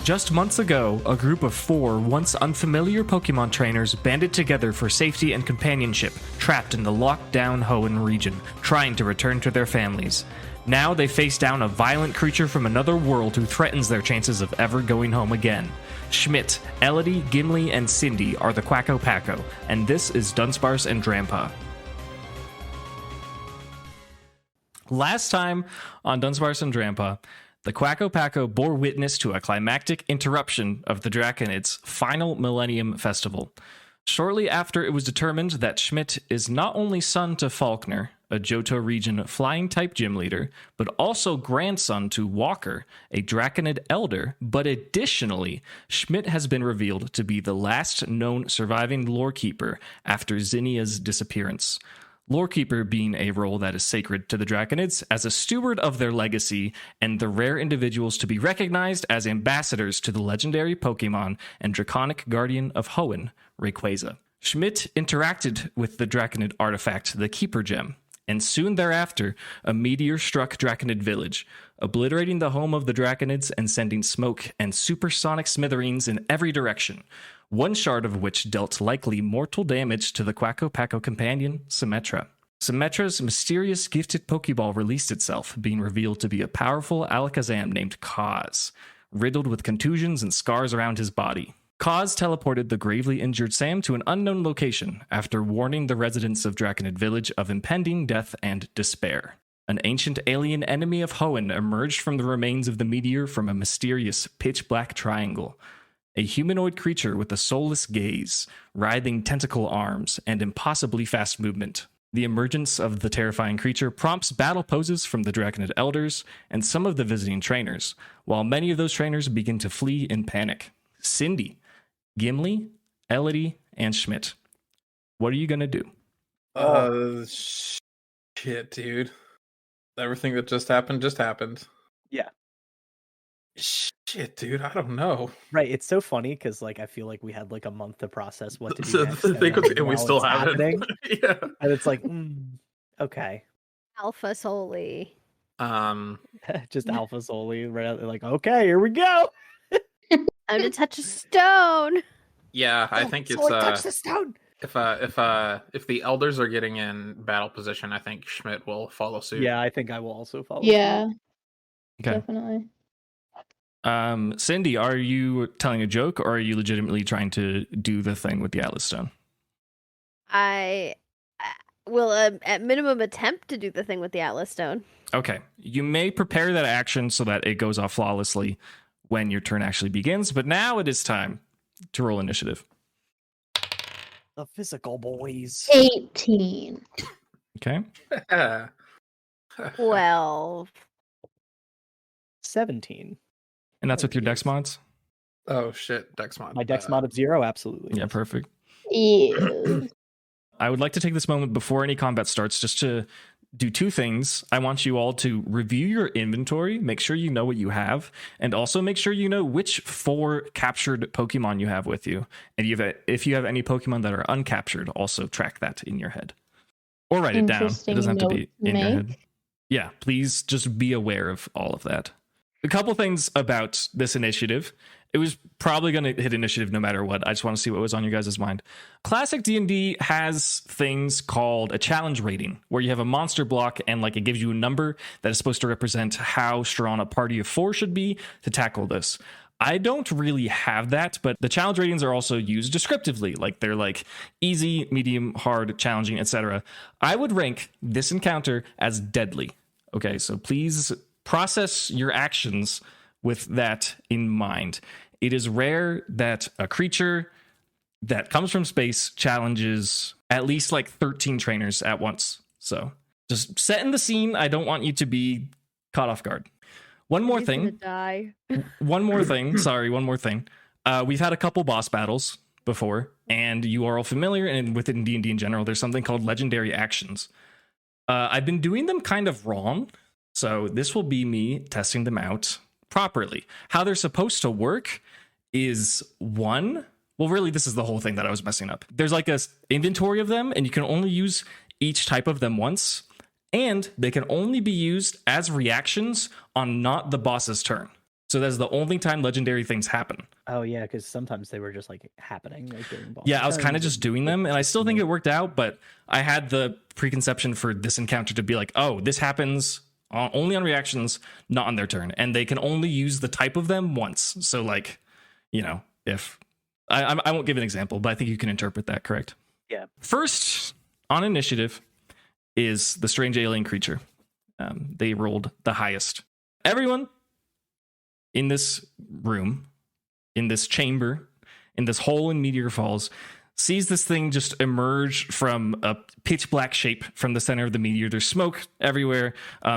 Just months ago, a group of 4 once unfamiliar Pokemon trainers banded together for safety and companionship, trapped in the locked-down Hoenn region, trying to return to their families. Now they face down a violent creature from another world who threatens their chances of ever going home again. Schmidt, Elodie, Gimli, and Cindy are the Packo, and this is Dunsparce and Drampa. Last time on Dunsparce and Drampa, the Packo bore witness to a climactic interruption of the Draconids' final Millennium Festival. Shortly after, it was determined that Schmidt is not only son to Falkner, a Johto region flying-type gym leader, but also grandson to Walker, a Draconid elder, but additionally, Schmidt has been revealed to be the last known surviving lorekeeper after Zinnia's disappearance. Lorekeeper being a role that is sacred to the Draconids as a steward of their legacy and the rare individuals to be recognized as ambassadors to the legendary Pokemon and draconic guardian of Hoenn, Rayquaza. Schmidt interacted with the Draconid artifact, the Keeper Gem, and soon thereafter, a meteor struck Draconid Village, obliterating the home of the Draconids and sending smoke and supersonic smithereens in every direction, one shard of which dealt likely mortal damage to the Packo companion, Symmetra. Symmetra's mysterious gifted Pokeball released itself, being revealed to be a powerful Alakazam named Kaz, riddled with contusions and scars around his body. Kaz teleported the gravely injured Sam to an unknown location after warning the residents of Draconid Village of impending death and despair. An ancient alien enemy of Hoenn emerged from the remains of the meteor from a mysterious pitch-black triangle. A humanoid creature with a soulless gaze, writhing tentacle arms, and impossibly fast movement. The emergence of the terrifying creature prompts battle poses from the Draconid elders and some of the visiting trainers, while many of those trainers begin to flee in panic. Cindy, Gimli, Elodie, and Schmidt. What are you gonna do? Shit, dude. Everything that just happened. Yeah. Shit, dude, I don't know. Right, it's so funny because I feel like we had a month to process what to do So next, and we still haven't. Yeah, and it's okay, Alpha Soli. just Alpha Soli, right? Okay, here we go. I'm to touch a stone. Yeah, I think it's touch the stone. If the elders are getting in battle position, I think Schmidt will follow suit. Yeah, I think I will also follow. Yeah, Okay. definitely. Cindy, are you telling a joke or are you legitimately trying to do the thing with the Atlas Stone? I will, at minimum, attempt to do the thing with the Atlas Stone. Okay. You may prepare that action so that it goes off flawlessly when your turn actually begins, but now it is time to roll initiative. The physical boys. 18. Okay. 12. 17. And that's with your dex mods? Oh shit, dex mod. My dex mod of 0, absolutely. Yeah, perfect. Ew. I would like to take this moment before any combat starts just to do 2 things. I want you all to review your inventory, make sure you know what you have, and also make sure you know which 4 captured Pokemon you have with you. And if you have any Pokemon that are uncaptured, also track that in your head. Or write it down. It doesn't have to be in your head. Yeah, please just be aware of all of that. A couple things about this initiative. It was probably going to hit initiative no matter what. I just want to see what was on your guys' mind. Classic D&D has things called a challenge rating, where you have a monster block and it gives you a number that is supposed to represent how strong a party of 4 should be to tackle this. I don't really have that, but the challenge ratings are also used descriptively. They're easy, medium, hard, challenging, etc. I would rank this encounter as deadly. Okay, so please process your actions with that in mind. It is rare that a creature that comes from space challenges at least 13 trainers at once. So just setting the scene. I don't want you to be caught off guard. One more thing. One more thing. We've had a couple boss battles before, and you are all familiar, and within D&D in general, there's something called legendary actions. I've been doing them kind of wrong, so this will be me testing them out properly. How they're supposed to work is really, this is the whole thing that I was messing up. There's a inventory of them, and you can only use each type of them once, and they can only be used as reactions on not the boss's turn. So that's the only time legendary things happen. Oh yeah, because sometimes they were just like happening, like during boss Yeah, I was kind of turns just and, doing like, them, and I still think consistently. it worked out, but I had the preconception for this encounter to be like, oh, this happens only on reactions, not on their turn, and they can only use the type of them once. So, like, you know, if I won't give an example, but I think you can interpret that correct. Yeah. First on initiative is the strange alien creature. They rolled the highest. Everyone in this room, in this chamber, in this hole in Meteor Falls, sees this thing just emerge from a pitch black shape from the center of the meteor. There's smoke everywhere.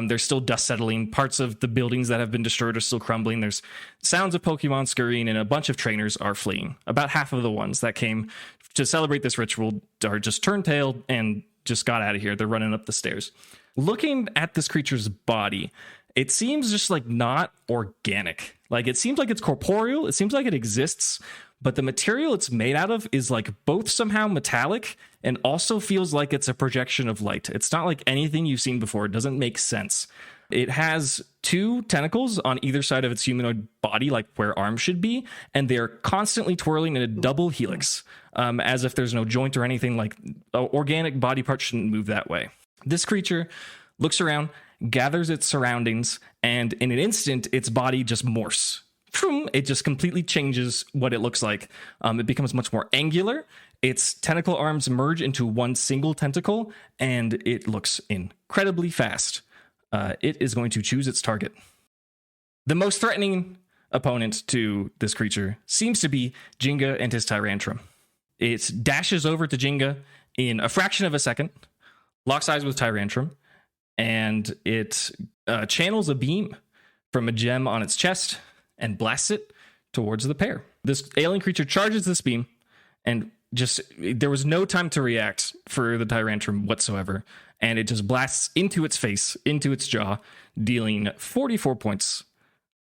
There's still dust settling. Parts of the buildings that have been destroyed are still crumbling. There's sounds of Pokemon scurrying, and a bunch of trainers are fleeing. About half of the ones that came to celebrate this ritual are just turned tail and just got out of here. They're running up the stairs. Looking at this creature's body, it seems just like not organic. Like, it seems like it's corporeal. It seems like it exists, but the material it's made out of is like both somehow metallic and also feels like it's a projection of light. It's not like anything you've seen before. It doesn't make sense. It has 2 tentacles on either side of its humanoid body, like where arms should be, and they're constantly twirling in a double helix, as if there's no joint or anything. Like, organic body parts shouldn't move that way. This creature looks around, gathers its surroundings, and in an instant, its body just morphs. It just completely changes what it looks like. It becomes much more angular. Its tentacle arms merge into one single tentacle, and it looks incredibly fast. It is going to choose its target. The most threatening opponent to this creature seems to be Jinga and his Tyrantrum. It dashes over to Jinga in a fraction of a second, locks eyes with Tyrantrum, and it channels a beam from a gem on its chest and blasts it towards the pair. This alien creature charges this beam, and just there was no time to react for the Tyrantrum whatsoever, and it just blasts into its face, into its jaw, dealing 44 points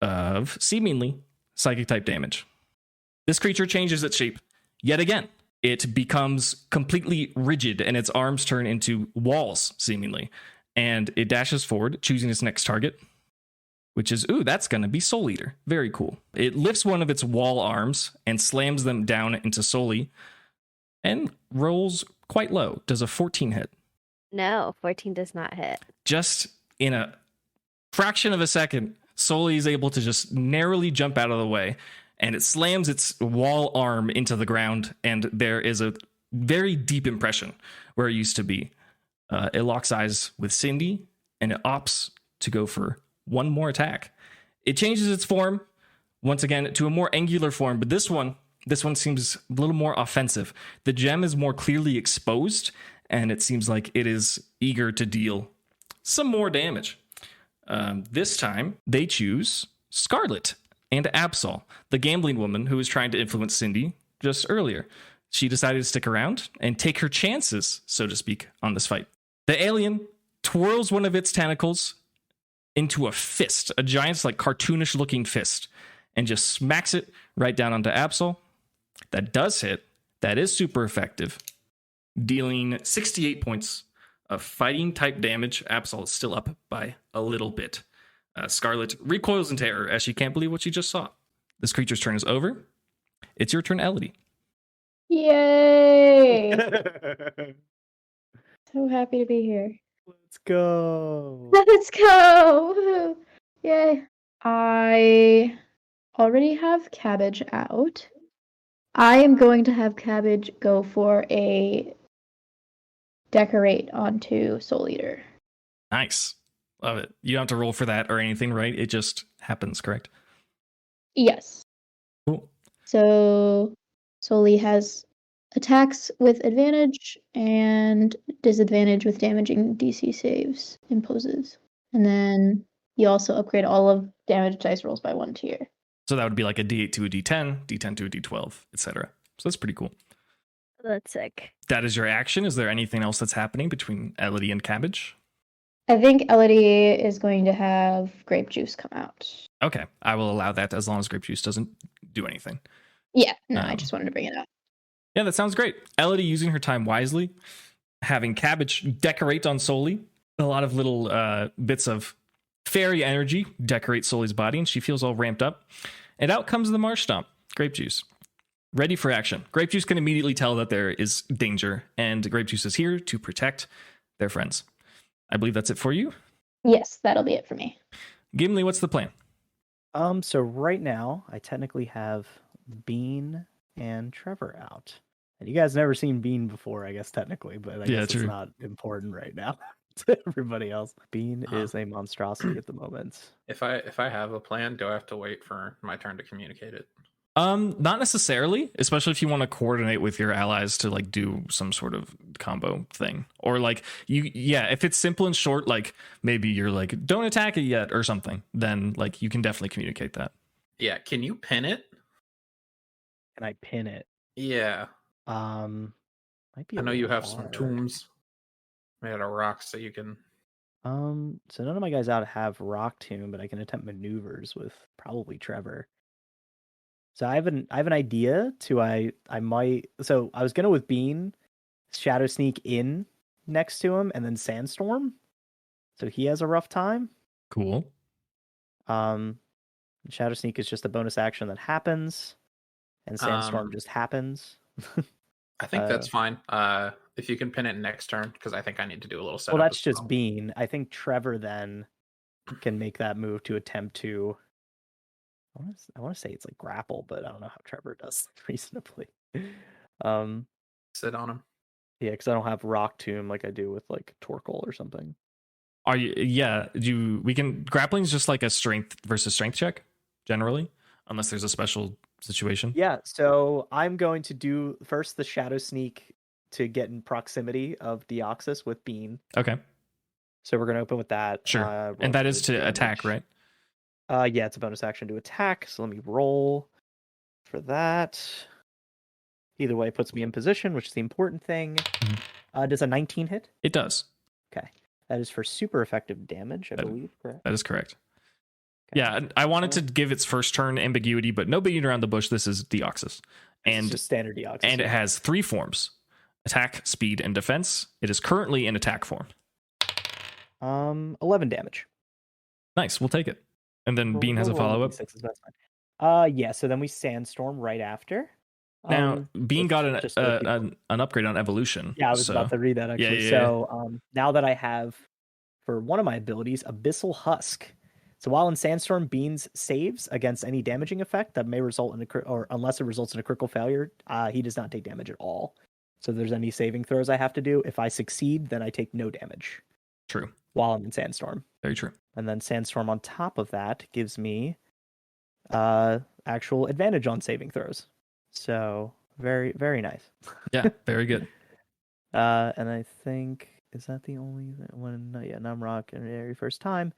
of seemingly psychic type damage. This creature changes its shape yet again. It becomes completely rigid, and its arms turn into walls, seemingly. And it dashes forward, choosing its next target, which is, that's going to be Soul Eater. Very cool. It lifts one of its wall arms and slams them down into Soul and rolls quite low. Does a 14 hit? No, 14 does not hit. Just in a fraction of a second, Soul is able to just narrowly jump out of the way, and it slams its wall arm into the ground, and there is a very deep impression where it used to be. It locks eyes with Cindy, and it opts to go for one more attack. It changes its form once again to a more angular form, but this one seems a little more offensive. The gem is more clearly exposed, and it seems like it is eager to deal some more damage. This time, they choose Scarlet and Absol, the gambling woman who was trying to influence Cindy just earlier. She decided to stick around and take her chances, so to speak, on this fight. The alien twirls one of its tentacles into a fist, a giant, like, cartoonish looking fist, and just smacks it right down onto Absol. That does hit. That is super effective, dealing 68 points of fighting type damage. Absol is still up by a little bit. Scarlet recoils in terror as she can't believe what she just saw. This creature's turn is over. It's your turn, Elodie. Yay! So happy to be here. Let's go. Let's go! Woohoo. Yay. I already have Cabbage out. I am going to have Cabbage go for a decorate onto Soul Eater. Nice. Love it. You don't have to roll for that or anything, right? It just happens, correct? Yes. Cool. So Soul has attacks with advantage and disadvantage with damaging DC saves imposes. And then you also upgrade all of damage dice rolls by 1 tier. So that would be like a D8 to a D10, D10 to a D12, etc. So that's pretty cool. That's sick. That is your action. Is there anything else that's happening between Elodie and Cabbage? I think Elodie is going to have grape juice come out. Okay, I will allow that as long as grape juice doesn't do anything. Yeah, no, I just wanted to bring it up. Yeah, that sounds great. Elodie using her time wisely, having Cabbage decorate on Soli. A lot of little bits of fairy energy decorates Sully's body, and she feels all ramped up. And out comes the Marsh Stomp, Grape Juice. Ready for action. Grape Juice can immediately tell that there is danger, and Grape Juice is here to protect their friends. I believe that's it for you. Yes, that'll be it for me. Gimli, what's the plan? So right now, I technically have Bean and Trevor out. And you guys never seen Bean before, I guess, technically, but I guess true. it's not important right now to everybody else. Bean is a monstrosity at the moment. If I have a plan, do I have to wait for my turn to communicate it? Not necessarily, especially if you want to coordinate with your allies to like do some sort of combo thing. Or like if it's simple and short, like maybe you're like, don't attack it yet or something, then like you can definitely communicate that. Yeah, can you pin it? Can I pin it? Yeah. Might be I know you have hard. some tombs made out of rocks that you can. So none of my guys out have Rock Tomb, but I can attempt maneuvers with probably Trevor. So I have an idea I was gonna with Bean, Shadow Sneak in next to him, and then Sandstorm. So he has a rough time. Cool. Shadow Sneak is just a bonus action that happens, and Sandstorm just happens. I think that's fine. If you can pin it next turn, because I think I need to do a little setup. Well, that's just Bean. I think Trevor then can make that move to attempt to. I want to say it's like grapple, but I don't know how Trevor does reasonably. Sit on him. Yeah, because I don't have Rock Tomb like I do with like Torkoal or something. Are you? Yeah, we can. Grappling is just like a strength versus strength check generally, unless there's a special situation. Yeah, so I'm going to do first the Shadow Sneak to get in proximity of Deoxys with Bean. Okay. So we're going to open with that. Sure. And that is to attack, right? Yeah, it's a bonus action to attack. So let me roll for that. Either way, it puts me in position, which is the important thing. Does a 19 hit? It does. Okay. That is for super effective damage, I believe. Correct? That is correct. Okay. Yeah, I wanted to give its first turn ambiguity, but no beating around the bush. This is Deoxys. And it's just standard Deoxys. And it has 3 forms: attack, speed, and defense. It is currently in attack form. 11 damage. Nice, we'll take it. And then Bean has a follow-up. Yeah, so then we Sandstorm right after. Now, Bean got an upgrade on evolution. Yeah, I was about to read that actually. Yeah. So now that I have, for one of my abilities, Abyssal Husk. So while in Sandstorm, Bean's saves against any damaging effect that may result in or unless it results in a critical failure, he does not take damage at all. So if there's any saving throws I have to do, if I succeed, then I take no damage. True. While I'm in Sandstorm. Very true. And then Sandstorm on top of that gives me actual advantage on saving throws. So very, very nice. Yeah, very good. And I think, is that the only one? No, yeah, Numrock and every first time.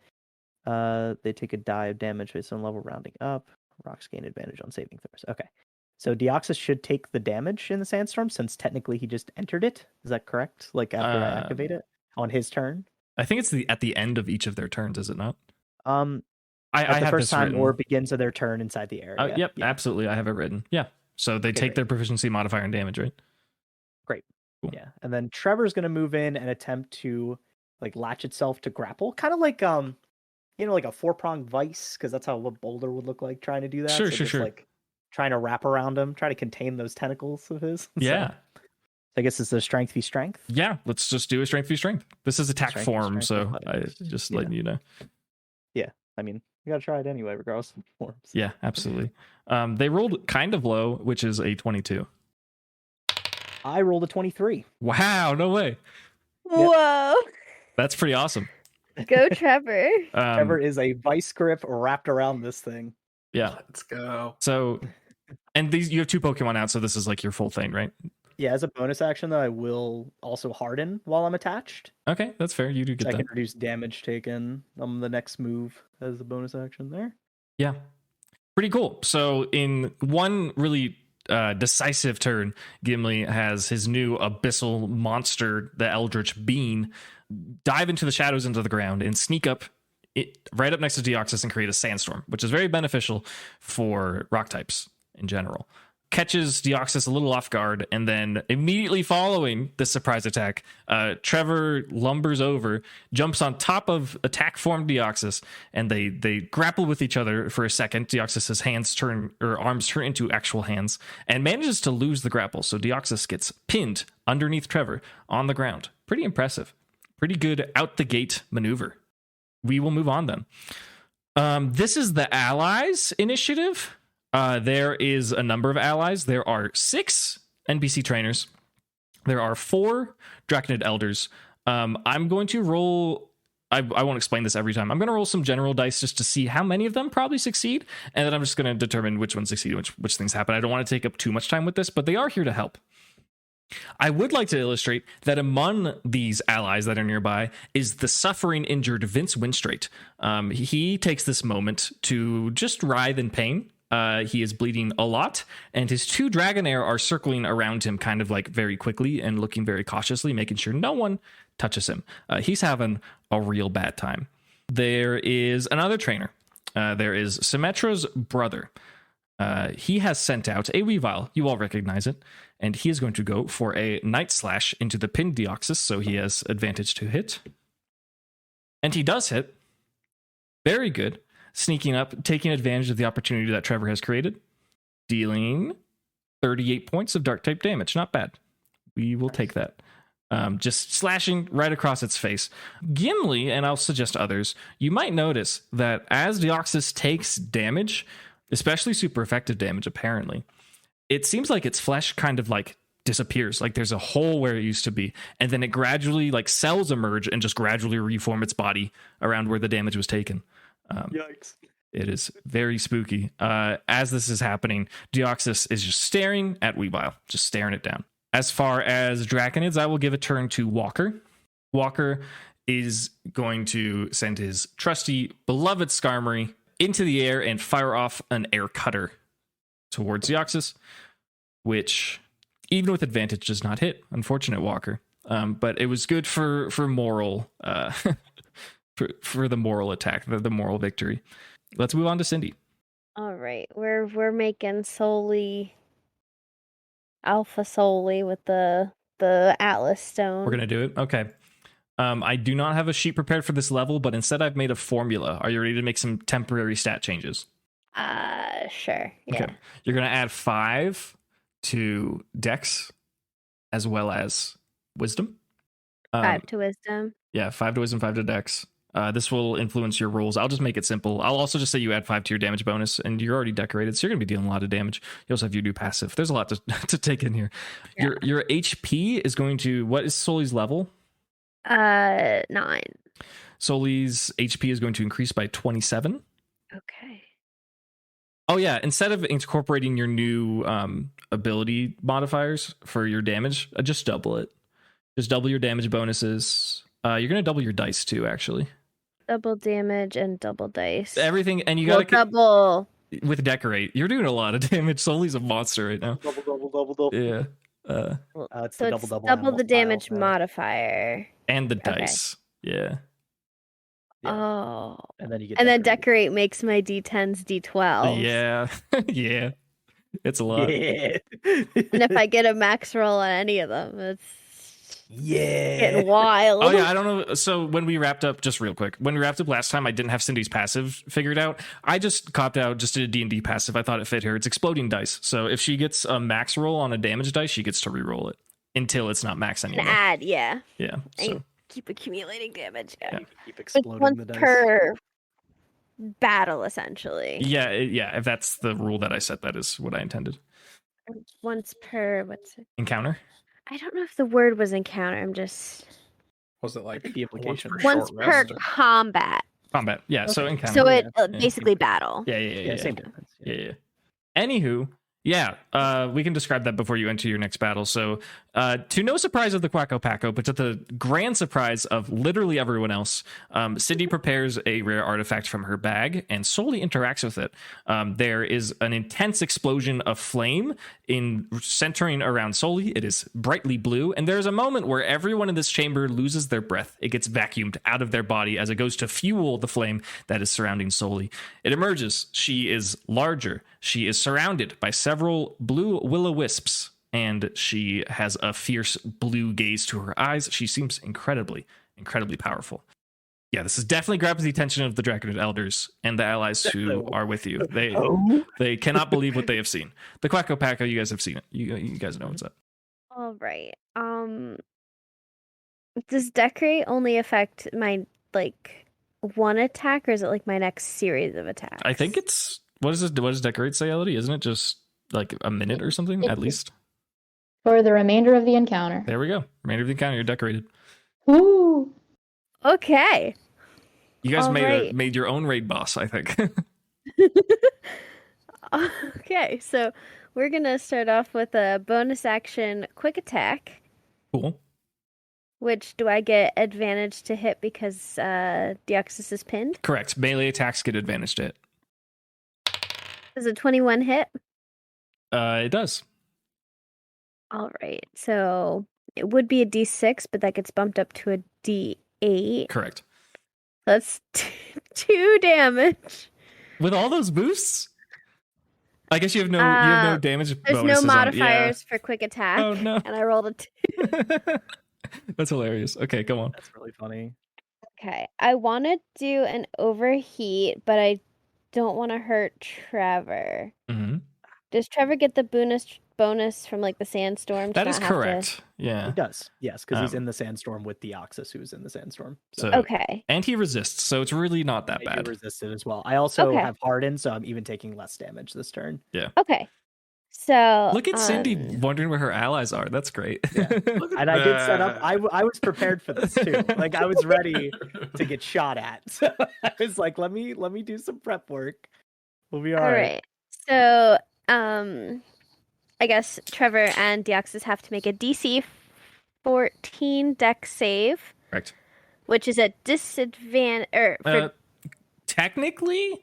They take a die of damage based on level rounding up. Rocks gain advantage on saving throws. Okay. So Deoxys should take the damage in the Sandstorm since technically he just entered it. Is that correct? Like after I activate it on his turn? I think it's at the end of each of their turns, is it not? I have the first time written. or begins of their turn inside the area. Yep, yeah. Absolutely. I have it written. Yeah. So they take their proficiency modifier and damage, right? Great. Cool. Yeah. And then Trevor's going to move in and attempt to like latch itself to grapple, kind of like like a 4-pronged vice, because that's how a boulder would look like trying to do that. Sure. Like trying to wrap around him, try to contain those tentacles of his. Yeah. So I guess it's a strength v strength. Yeah, let's just do a strength v strength. This is attack form, so I just letting you know. Yeah, I mean, you gotta try it anyway, regardless of forms. Yeah, absolutely. They rolled kind of low, which is a 22. I rolled a 23. Wow, no way. Whoa. That's pretty awesome. Go, Trevor. Trevor is a vice grip wrapped around this thing. Yeah. Let's go. So, and you have 2 Pokemon out, so this is like your full thing, right? Yeah, as a bonus action, though, I will also harden while I'm attached. Okay, that's fair. You do get I that. can reduce damage taken on the next move as a bonus action there. Yeah. Pretty cool. So in one really decisive turn, Gimli has his new abyssal monster, the Eldritch Bean, dive into the shadows into the ground and sneak up right up next to Deoxys and create a sandstorm, which is very beneficial for rock types in general. catches Deoxys a little off guard, and then immediately following the surprise attack, Trevor lumbers over, jumps on top of attack form Deoxys, and they grapple with each other for a second. Deoxys's arms turn into actual hands, and manages to lose the grapple. So Deoxys gets pinned underneath Trevor on the ground. Pretty impressive. Pretty good out the gate maneuver. We will move on then. This is the allies initiative. There is a number of allies. There are 6 NPC trainers. There are 4 Draconid elders. I'm going to roll. I won't explain this every time. I'm going to roll some general dice just to see how many of them probably succeed, and then I'm just going to determine which ones succeed, which things happen. I don't want to take up too much time with this, but they are here to help. I would like to illustrate that among these allies that are nearby is the suffering, injured Vince Winstraight. He takes this moment to just writhe in pain. He is bleeding a lot, and his 2 Dragonair are circling around him kind of like very quickly and looking very cautiously, making sure no one touches him. He's having a real bad time. There is another trainer. There is Symmetra's brother. He has sent out a Weavile. You all recognize it. And he is going to go for a Night Slash into the pinned Deoxys, so he has advantage to hit. And he does hit. Very good. Sneaking up, taking advantage of the opportunity that Trevor has created. Dealing 38 points of dark type damage. Not bad. We will take that. Just slashing right across its face. Gimli, and I'll suggest others, you might notice that as Deoxys takes damage, especially super effective damage apparently, it seems like its flesh kind of like disappears. Like there's a hole where it used to be, and then it gradually, like cells emerge and just gradually reform its body around where the damage was taken. Yikes. It is very spooky. As this is happening, Deoxys is just staring at Weavile, just staring it down. As far as Draconids, I will give a turn to Walker. Walker is going to send his trusty, beloved Skarmory into the air and fire off an air cutter towards Deoxys, which, even with advantage, does not hit. Unfortunate, Walker. But it was good for moral, for the moral attack, the moral victory. Let's move on to Cindy. All right, we're making Alpha Soli with the Atlas Stone. We're gonna do it. Okay. I do not have a sheet prepared for this level, but instead I've made a formula. Are you ready to make some temporary stat changes? Sure. Yeah. Okay. You're gonna add 5 to Dex as well as Wisdom. 5 to Wisdom. Yeah, 5 to Wisdom, 5 to Dex. This will influence your rolls. I'll just make it simple. I'll also just say you add 5 to your damage bonus, and you're already decorated, so you're going to be dealing a lot of damage. You also have your new passive. There's a lot to take in here. Yeah. Your HP is going to... What is Soli's level? 9. Soli's HP is going to increase by 27. Okay. Oh, yeah. Instead of incorporating your new ability modifiers for your damage, just double it. Just double your damage bonuses. You're going to double your dice, too, actually. Double damage and double dice. Everything, and you got to double with decorate. You're doing a lot of damage. Soli's a monster right now. Double. Yeah. It's so the it's double the damage modifier and the dice. Yeah. Oh. And then you get then decorate makes my D10s D12. Yeah. Yeah. It's a lot. Yeah. And if I get a max roll on any of them, it's getting Yeah. wild. Oh yeah, I don't know. So when we wrapped up, just real quick, when we wrapped up last time, I didn't have Cindy's passive figured out. I just copped out, just did a D&D passive. I thought it fit her. It's exploding dice. So if she gets a max roll on a damage dice, she gets to re-roll it until it's not max anymore. Add, yeah. Yeah. So Keep accumulating damage. Yeah. Keep Like exploding once the dice. per battle, essentially. yeah, if that's the rule that I set, that is what I intended. Once per what's it? Encounter. I don't know if the word was encounter. I'm just Was it like The implication. once short per rest or- combat. Combat. Yeah. So Okay. encounter. So it Yeah. basically battle. Yeah. Yeah, same difference. Yeah. Anywho, yeah, we can describe that before you enter your next battle. So, to no surprise of the Quacko Packo, but to the grand surprise of literally everyone else, Cindy prepares a rare artifact from her bag and solely interacts with it. There is an intense explosion of flame centering around Soli. It is brightly blue, and there's a moment where everyone in this chamber loses their breath. It gets vacuumed out of their body as it goes to fuel the flame that is surrounding Soli. It emerges. She is larger. She is surrounded by several several blue will-o-wisps, and she has a fierce blue gaze to her eyes. She seems incredibly powerful. Yeah, this is definitely grabbing the attention of the Draconid elders and the allies who are with you. They cannot believe what they have seen. The Quacko Packo, you guys have seen it. You guys know what's up. All right. Does decorate only affect my one attack, or is it like my next series of attacks? I think it's what does decorate say, Elodie? Isn't it just like a minute or something at least? For the remainder of the encounter. There we go. Remainder of the encounter, you're decorated. Woo! Okay. You guys All right. made your own raid boss, I think. Okay, so we're gonna start off with a bonus action quick attack. Cool. Which do I get advantage to hit because Deoxys is pinned? Correct. Melee attacks get advantage to it. Does a 21 hit? It does. All right, so it would be a D6, but that gets bumped up to a D8. Correct. That's 2 damage. With all those boosts? I guess you have no damage There's bonuses no on it. modifiers for quick attack. Oh, no. And I rolled a 2. That's hilarious. Okay, go on. That's really funny. Okay, I want to do an overheat, but I don't want to hurt Trevor. Mm-hmm. Does Trevor get the bonus from like the sandstorm? That is correct. He Yeah. does, yes, because he's in the sandstorm with Deoxys, who's in the sandstorm. So Okay. and he resists, so it's really not that I bad. do resist it as well. I also Okay. have hardened, so I'm even taking less damage this turn. Okay. So Look at Cindy wondering where her allies are. That's great. Yeah. And I did set up. I was prepared for this too. Like I was ready to get shot at. So I was like, let me do some prep work. We'll be all right. So I guess Trevor and Deoxys have to make a DC 14 Dex save, Correct. which is a disadvantage. Technically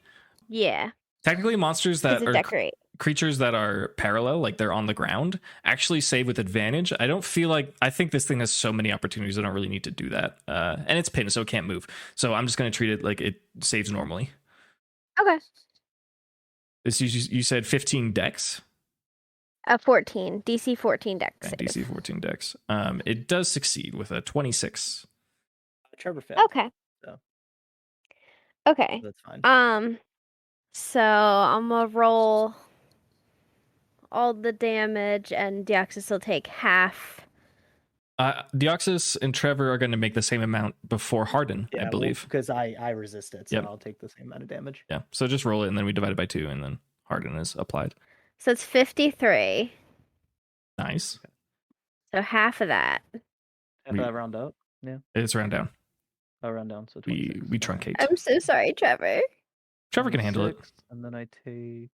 monsters that Is it are decorate? creatures that are parallel, like they're on the ground, actually save with advantage. I think this thing has so many opportunities I don't really need to do that. And it's pinned, so it can't move. So I'm just going to treat it like it saves normally. Okay. You said 15 dex? 14. DC 14 Dex save. DC 14 dex. It does succeed with a 26. Trevor failed. Okay. So. Okay. That's fine. So I'm gonna roll all the damage, and Deoxys will take half. Deoxys and Trevor are going to make the same amount before Harden, I believe. Because I resist it, so Yep. I'll take the same amount of damage. Yeah. So just roll it, and then we divide it by 2, and then Harden is applied. So it's 53. Nice. So half of that. Have that round up? Yeah. It's round down. I'll round down. So We 26. truncate. I'm so sorry, Trevor. Trevor can handle it. 26, and then I take.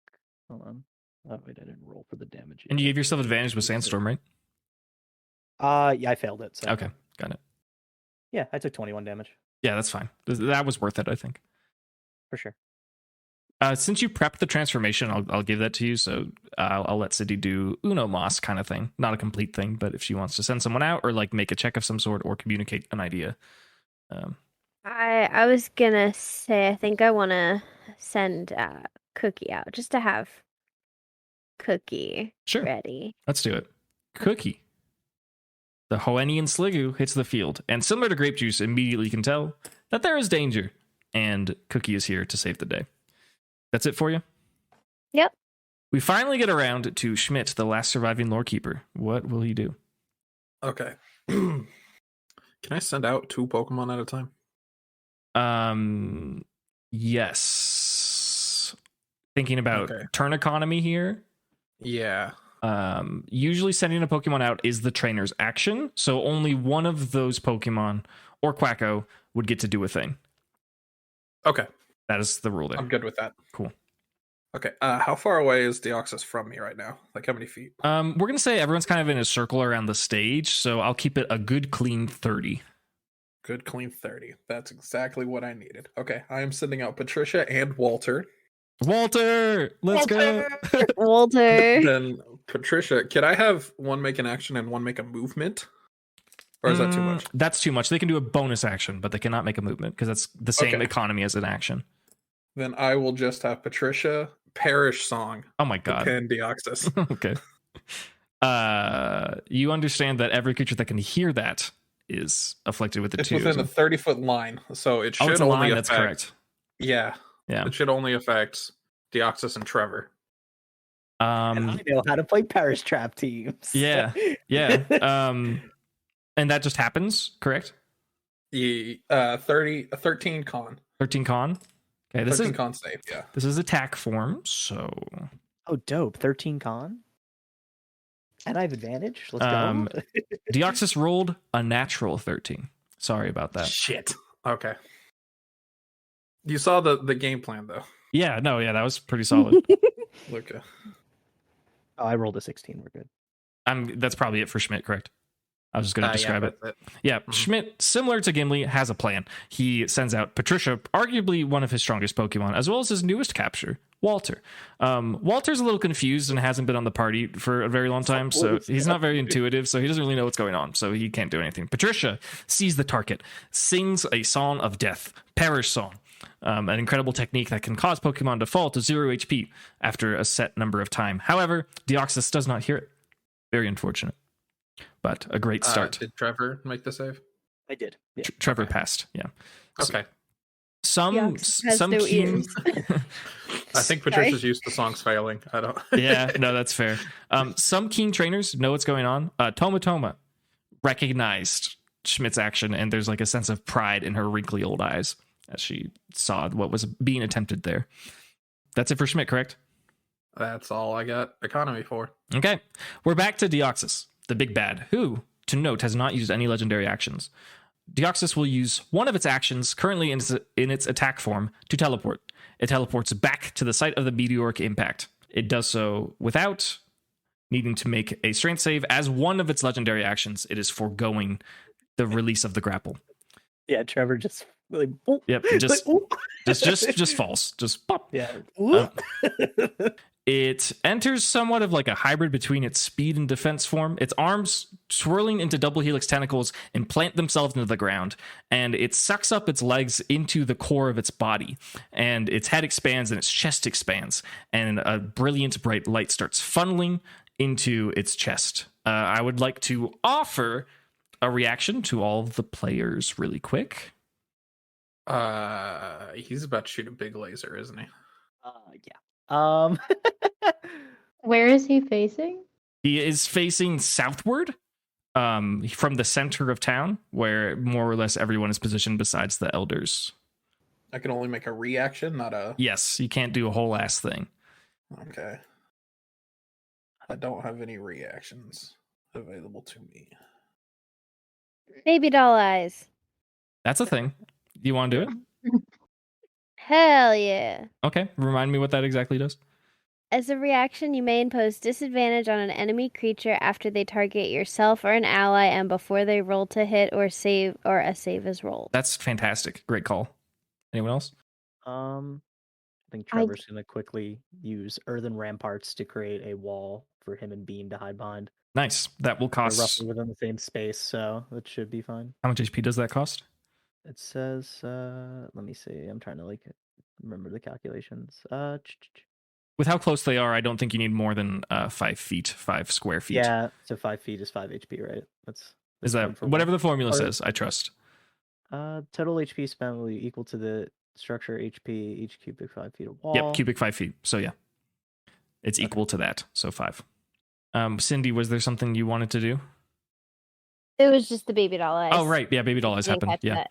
Hold on. Oh wait, I didn't roll for the damage. And you yet. gave yourself advantage with Sandstorm, right? Yeah, I failed it. So. Okay, got it. Yeah, I took 21 damage Yeah, that's fine. That was worth it, I think. for sure. Since you prepped the transformation, I'll give that to you. So I'll let Cindy do Uno Moss kind of thing. Not a complete thing, but if she wants to send someone out or like make a check of some sort or communicate an idea. I was gonna say I think I want to send Cookie out just to have Cookie Sure. ready. Let's do it. Cookie. The Hoennian Sliggoo hits the field, and similar to Grape Juice, immediately can tell that there is danger, and Cookie is here to save the day. That's it for you? Yep. We finally get around to Schmidt, the last surviving lore keeper. What will he do? Okay. Can I send out 2 Pokemon at a time? Yes. Thinking about turn economy here. Yeah. Usually sending a Pokemon out is the trainer's action, so only one of those Pokemon or Quacko would get to do a thing. Okay. That is the rule there. I'm good with that. Cool. Okay. How far away is Deoxys from me right now? Like how many feet? We're gonna say everyone's kind of in a circle around the stage, so I'll keep it a good clean 30. Good clean 30. That's exactly what I needed. Okay. I am sending out Patricia and Walter. Walter, let's go. Walter. Then Patricia, can I have one make an action and one make a movement? Or is that too much? That's too much. They can do a bonus action, but they cannot make a movement because that's the same economy as an action. Then I will just have Patricia Perish Song Oh my to god. pin Deoxys. Okay. You understand that every creature that can hear that is afflicted with the It's 2. within a 30-foot line, so it Oh, should it's a only line. affect. That's correct. Yeah, Yeah. it should only affect Deoxys and Trevor. And I know how to play Parish Trap teams. Yeah. And that just happens, correct? 13 con. 13 con. Okay, this 13 is con save, yeah. this is attack form, so Oh, dope. 13 con. And I have advantage. Let's Um, go. Deoxys rolled a natural 13. Sorry about that. Shit. Okay. You saw the game plan though. Yeah, that was pretty solid. Okay. Oh, I rolled a 16. We're good. That's probably it for Schmidt, correct? I was just going to describe it. That's Yeah, Mhm. Schmidt, similar to Gimli, has a plan. He sends out Patricia, arguably one of his strongest Pokemon, as well as his newest capture, Walter. Walter's a little confused and hasn't been on the party for a very long time, so he's not very intuitive, so he doesn't really know what's going on, so he can't do anything. Patricia sees the target, sings a song of death, Perish Song, an incredible technique that can cause Pokemon to fall to 0 HP after a set number of time. However, Deoxys does not hear it. Very unfortunate. But a great start. Did Trevor make the save? I did. Yeah. Trevor passed. Yeah. Okay. Some Deoxys has some no keen. ears. I think Patricia's used to songs failing. I don't. Yeah, no, that's fair. Some keen trainers know what's going on. Toma recognized Schmidt's action, and there's like a sense of pride in her wrinkly old eyes as she saw what was being attempted there. That's it for Schmidt, correct? That's all I got economy for. Okay, we're back to Deoxys, the big bad, who, to note, has not used any legendary actions. Deoxys will use one of its actions, currently in its attack form, to teleport. It teleports back to the site of the meteoric impact. It does so without needing to make a strength save. As one of its legendary actions, it is foregoing the release of the grapple. Yeah, Trevor just like, oh, Yep, just falls. Just pop. yeah. It enters somewhat of like a hybrid between its speed and defense form. Its arms, swirling into double helix tentacles, implant themselves into the ground, and it sucks up its legs into the core of its body, and its head expands and its chest expands, and a brilliant bright light starts funneling into its chest. I would like to offer a reaction to all of the players really quick. He's about to shoot a big laser, isn't he? Yeah. Where is he facing? He is facing southward, from the center of town, where more or less everyone is positioned besides the elders. I can only make a reaction, not a. Yes, you can't do a whole ass thing. Okay. I don't have any reactions available to me. Baby doll eyes. That's a thing. You want to do it? Hell yeah. Okay, remind me what that exactly does. As a reaction, you may impose disadvantage on an enemy creature after they target yourself or an ally and before they roll to hit or save or a save is rolled. That's fantastic. Great call. Anyone else? I think Trevor's gonna quickly use earthen ramparts to create a wall for him and Bean to hide behind. Nice. That will They're cost. roughly within the same space, so that should be fine. How much HP does that cost? It says, let me see. I'm trying to like remember the calculations. With how close they are, I don't think you need more than 5 feet, 5 square feet. Yeah, so 5 feet is 5 HP, right? Is that for whatever one. the formula Or- says? I trust. Total HP spent will be equal to the structure HP each cubic 5 feet of wall. Yep, cubic 5 feet. So yeah, it's equal to that. So 5. Cindy, was there something you wanted to do? It was just the baby doll eyes. Oh right, yeah, baby doll eyes Didn't happened. catch Yeah.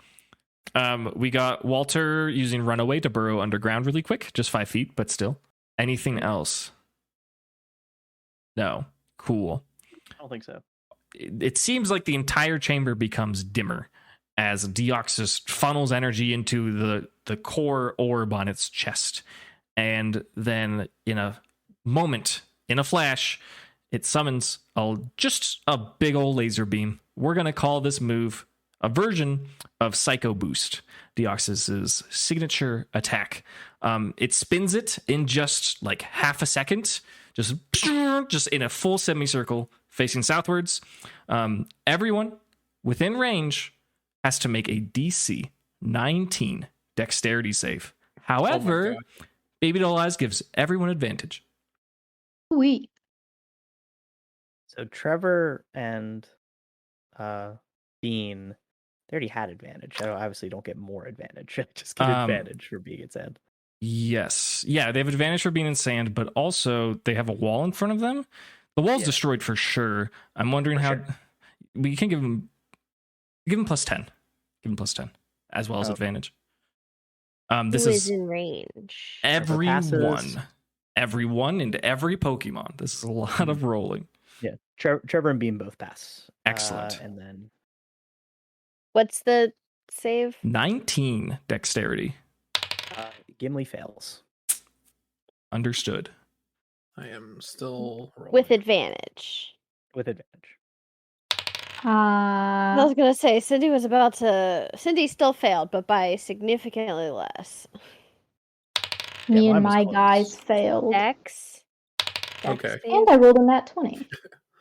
that. We got Walter using Runaway to burrow underground really quick, just 5 feet, but still. Anything else? No. Cool. I don't think so. It seems like the entire chamber becomes dimmer as Deoxys funnels energy into the core orb on its chest. And then in a moment, in a flash, it summons just a big old laser beam. We're going to call this move a version of Psycho Boost, Deoxys's signature attack. It spins it in just like half a second, just in a full semicircle facing southwards. Everyone within range has to make a DC 19 dexterity save. However, Baby Doll Eyes gives everyone advantage. We. So Trevor and Bean, they already had advantage. I obviously don't get more advantage. I just get advantage for being in sand. Yes. Yeah, they have advantage for being in sand, but also they have a wall in front of them. The wall's destroyed for sure. I'm wondering how we can give them plus 10. Give them plus 10 as well as advantage. This Who is in range? everyone and every Pokemon. This is a lot of rolling. Yeah, Trevor and Bean both pass. Excellent. And then What's the save? 19 dexterity. Gimli fails. Understood. I am still rolling. With advantage. With advantage. I was gonna say Cindy still failed, but by significantly less. Me Yeah, and mine was my close. guys failed. Dex. Okay. save? And I rolled a nat 20.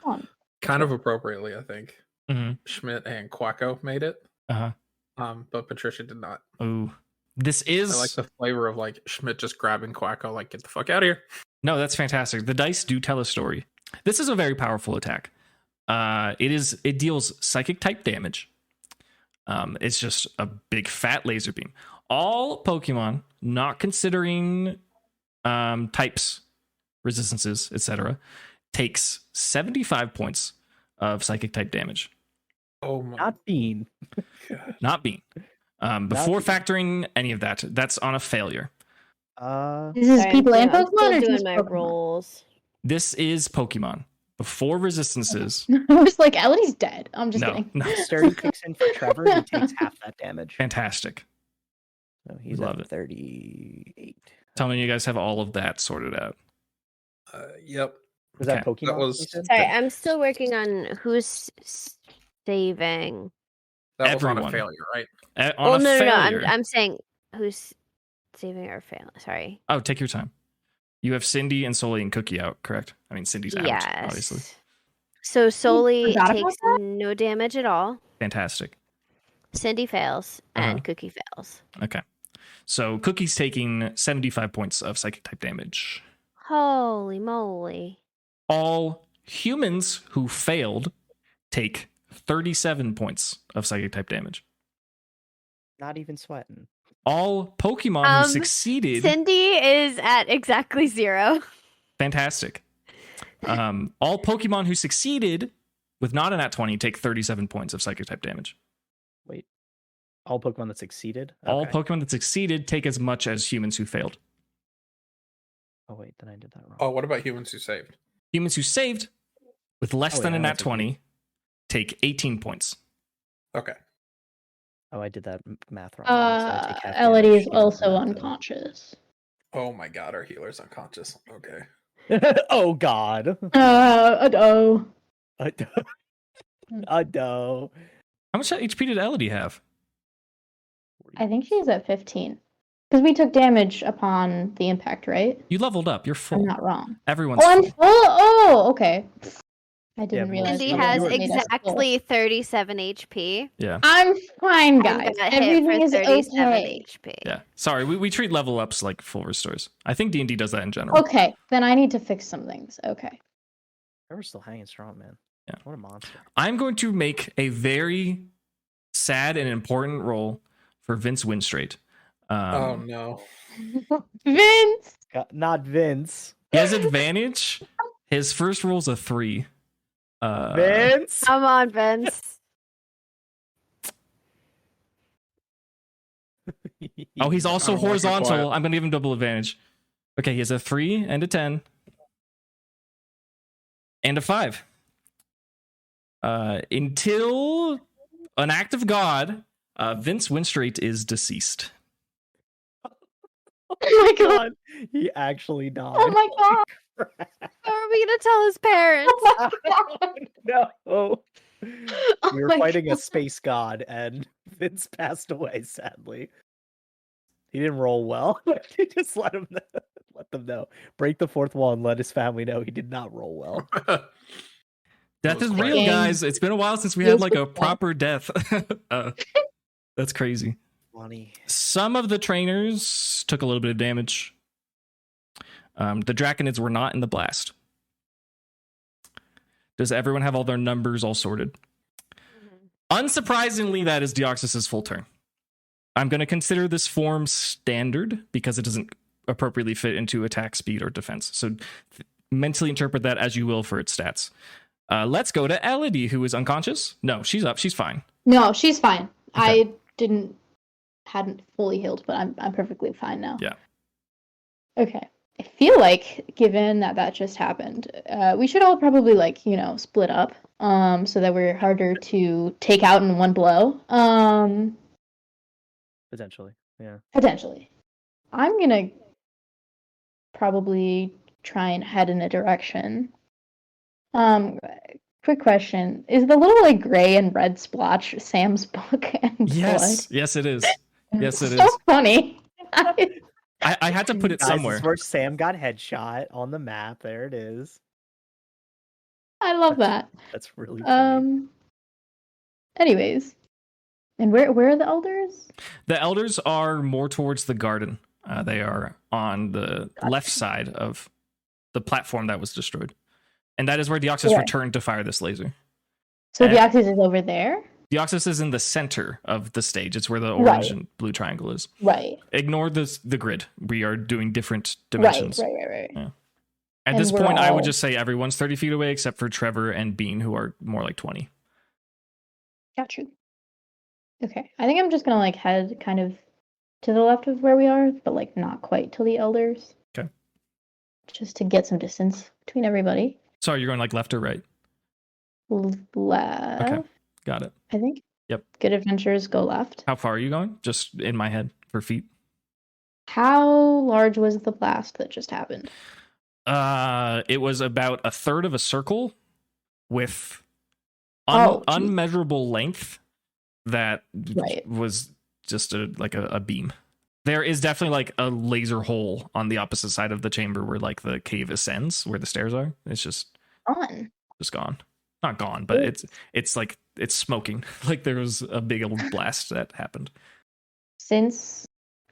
Come on. Kind of appropriately, I think. Mm-hmm. Schmidt and Quacko made it. But Patricia did not. Oh, this is. I like the flavor of like Schmidt just grabbing Quacko, like, get the fuck out of here. No, that's fantastic. The dice do tell a story. This is a very powerful attack. It deals psychic type damage. It's just a big fat laser beam. All Pokemon, not considering types, resistances, etc., takes 75 points of psychic type damage. Oh my Not Bean. god. Not Bean. Before factoring any of that, that's on a failure. This is Sorry, people I'm and Pokemon still or doing just my Pokemon? rolls. This is Pokemon. Before resistances. I was like, Elodie's dead. I'm just No, kidding. no. Sturdy kicks in for Trevor. He takes half that damage. Fantastic. So he's Love at it. 38. Tell me you guys have all of that sorted out. Yep. Was that Okay. Pokemon? That was- you said? Sorry, I'm still working on who's saving. That was on Everyone. a failure, right? On a No. failure. I'm saying who's saving or failing. Sorry. Oh, take your time. You have Cindy and Sully and Cookie out, correct? I mean, Cindy's out, Yes. obviously. So Soli forgot about takes that? no damage at all. Fantastic. Cindy fails, Uh-huh. and Cookie fails. Okay. So Cookie's taking 75 points of psychic type damage. Holy moly. All humans who failed take 37 points of psychic type damage. Not even sweating. All Pokemon who Um, succeeded. Cindy is at exactly 0. Fantastic. All Pokemon who succeeded with not a nat 20 take 37 points of psychic type damage. Wait. All Pokemon that succeeded? All Okay. Pokemon that succeeded take as much as humans who failed. Oh, wait. Then I did that wrong. Oh, what about humans who saved? Humans who saved with less Oh, than yeah, a I nat took 20 take 18 points. Okay. Oh, I did that math wrong. So I take half Elodie damage. is You don't also do that, unconscious. Oh my god, our healer's unconscious. Okay. though. Oh, God. Oh. No. How much HP did Elodie have? I think she's at 15. Because we took damage upon the impact, right? You leveled up. You're I'm full. not wrong. Everyone's Oh, I'm full. full? Oh, okay. I didn't Yeah, realize. Cindy you has were- exactly 37 HP. Yeah. I'm fine, I guys. got hit Everything for is 37 okay. HP. Yeah. Sorry, we treat level ups like full restores. I think D&D does that in general. Okay, then I need to fix some things. Okay. Trevor's still hanging strong, man. Yeah. What a monster. I'm going to make a very sad and important roll for Vince Winstraight. Oh no. Vince! Not Vince. He has advantage. His first roll's a 3. Vince? Come on, Vince. Oh, he's also I don't like it horizontal. quiet. I'm going to give him double advantage. Okay, he has a 3 and a 10. And a 5. Until an act of God, Vince Winstraight is deceased. Oh my god! He actually died. Oh my god! How are we going to tell his parents? Oh my god! No. Oh We were my fighting a God. space god, and Vince passed away, sadly. He didn't roll well. He just let them know. Break the fourth wall and let his family know he did not roll well. Death is was real, quite- guys. It's been a while since we It had was like a quite- proper death. That's crazy. Funny. Some of the trainers took a little bit of damage. The Draconids were not in the blast. Does everyone have all their numbers all sorted? Unsurprisingly, that is Deoxys's full turn. I'm going to consider this form standard because it doesn't appropriately fit into attack, speed, or defense. So mentally interpret that as you will for its stats. Let's go to Elodie, who is unconscious. No, she's up. She's fine. No, she's fine. Okay. I hadn't fully healed, but I'm perfectly fine now. Yeah. Okay. I feel like, given that just happened, we should all probably split up, so that we're harder to take out in one blow. Potentially, yeah. Potentially. I'm gonna probably try and head in a direction. Quick question: is the little gray and red splotch Sam's book and Yes, yes, it is. Yes, it so is. funny. I had to put it Guys, somewhere. this is where Sam got headshot on the map. There it is. I love that. That's really funny. Anyways, and where are the elders? The elders are more towards the garden. They are on the left side of the platform that was destroyed. And that is where Deoxys returned to fire this laser. So Deoxys is over there? Deoxys is in the center of the stage. It's where the orange and blue triangle is. Right. Ignore the grid. We are doing different dimensions. Right. Yeah. At this point, I would just say everyone's 30 feet away except for Trevor and Bean, who are more like 20. Got you. Okay. I think I'm just going to head kind of to the left of where we are, but not quite to the elders. Okay. Just to get some distance between everybody. Sorry, you're going left or right? Left. Okay. Got it. I think. Yep. Good adventures go left. How far are you going? Just in my head for feet. How large was the blast that just happened? It was about a third of a circle with unmeasurable length that was just a beam. There is definitely a laser hole on the opposite side of the chamber where the cave ascends, where the stairs are. It's just gone. Not gone, but it's smoking. There was a big old blast that happened. Since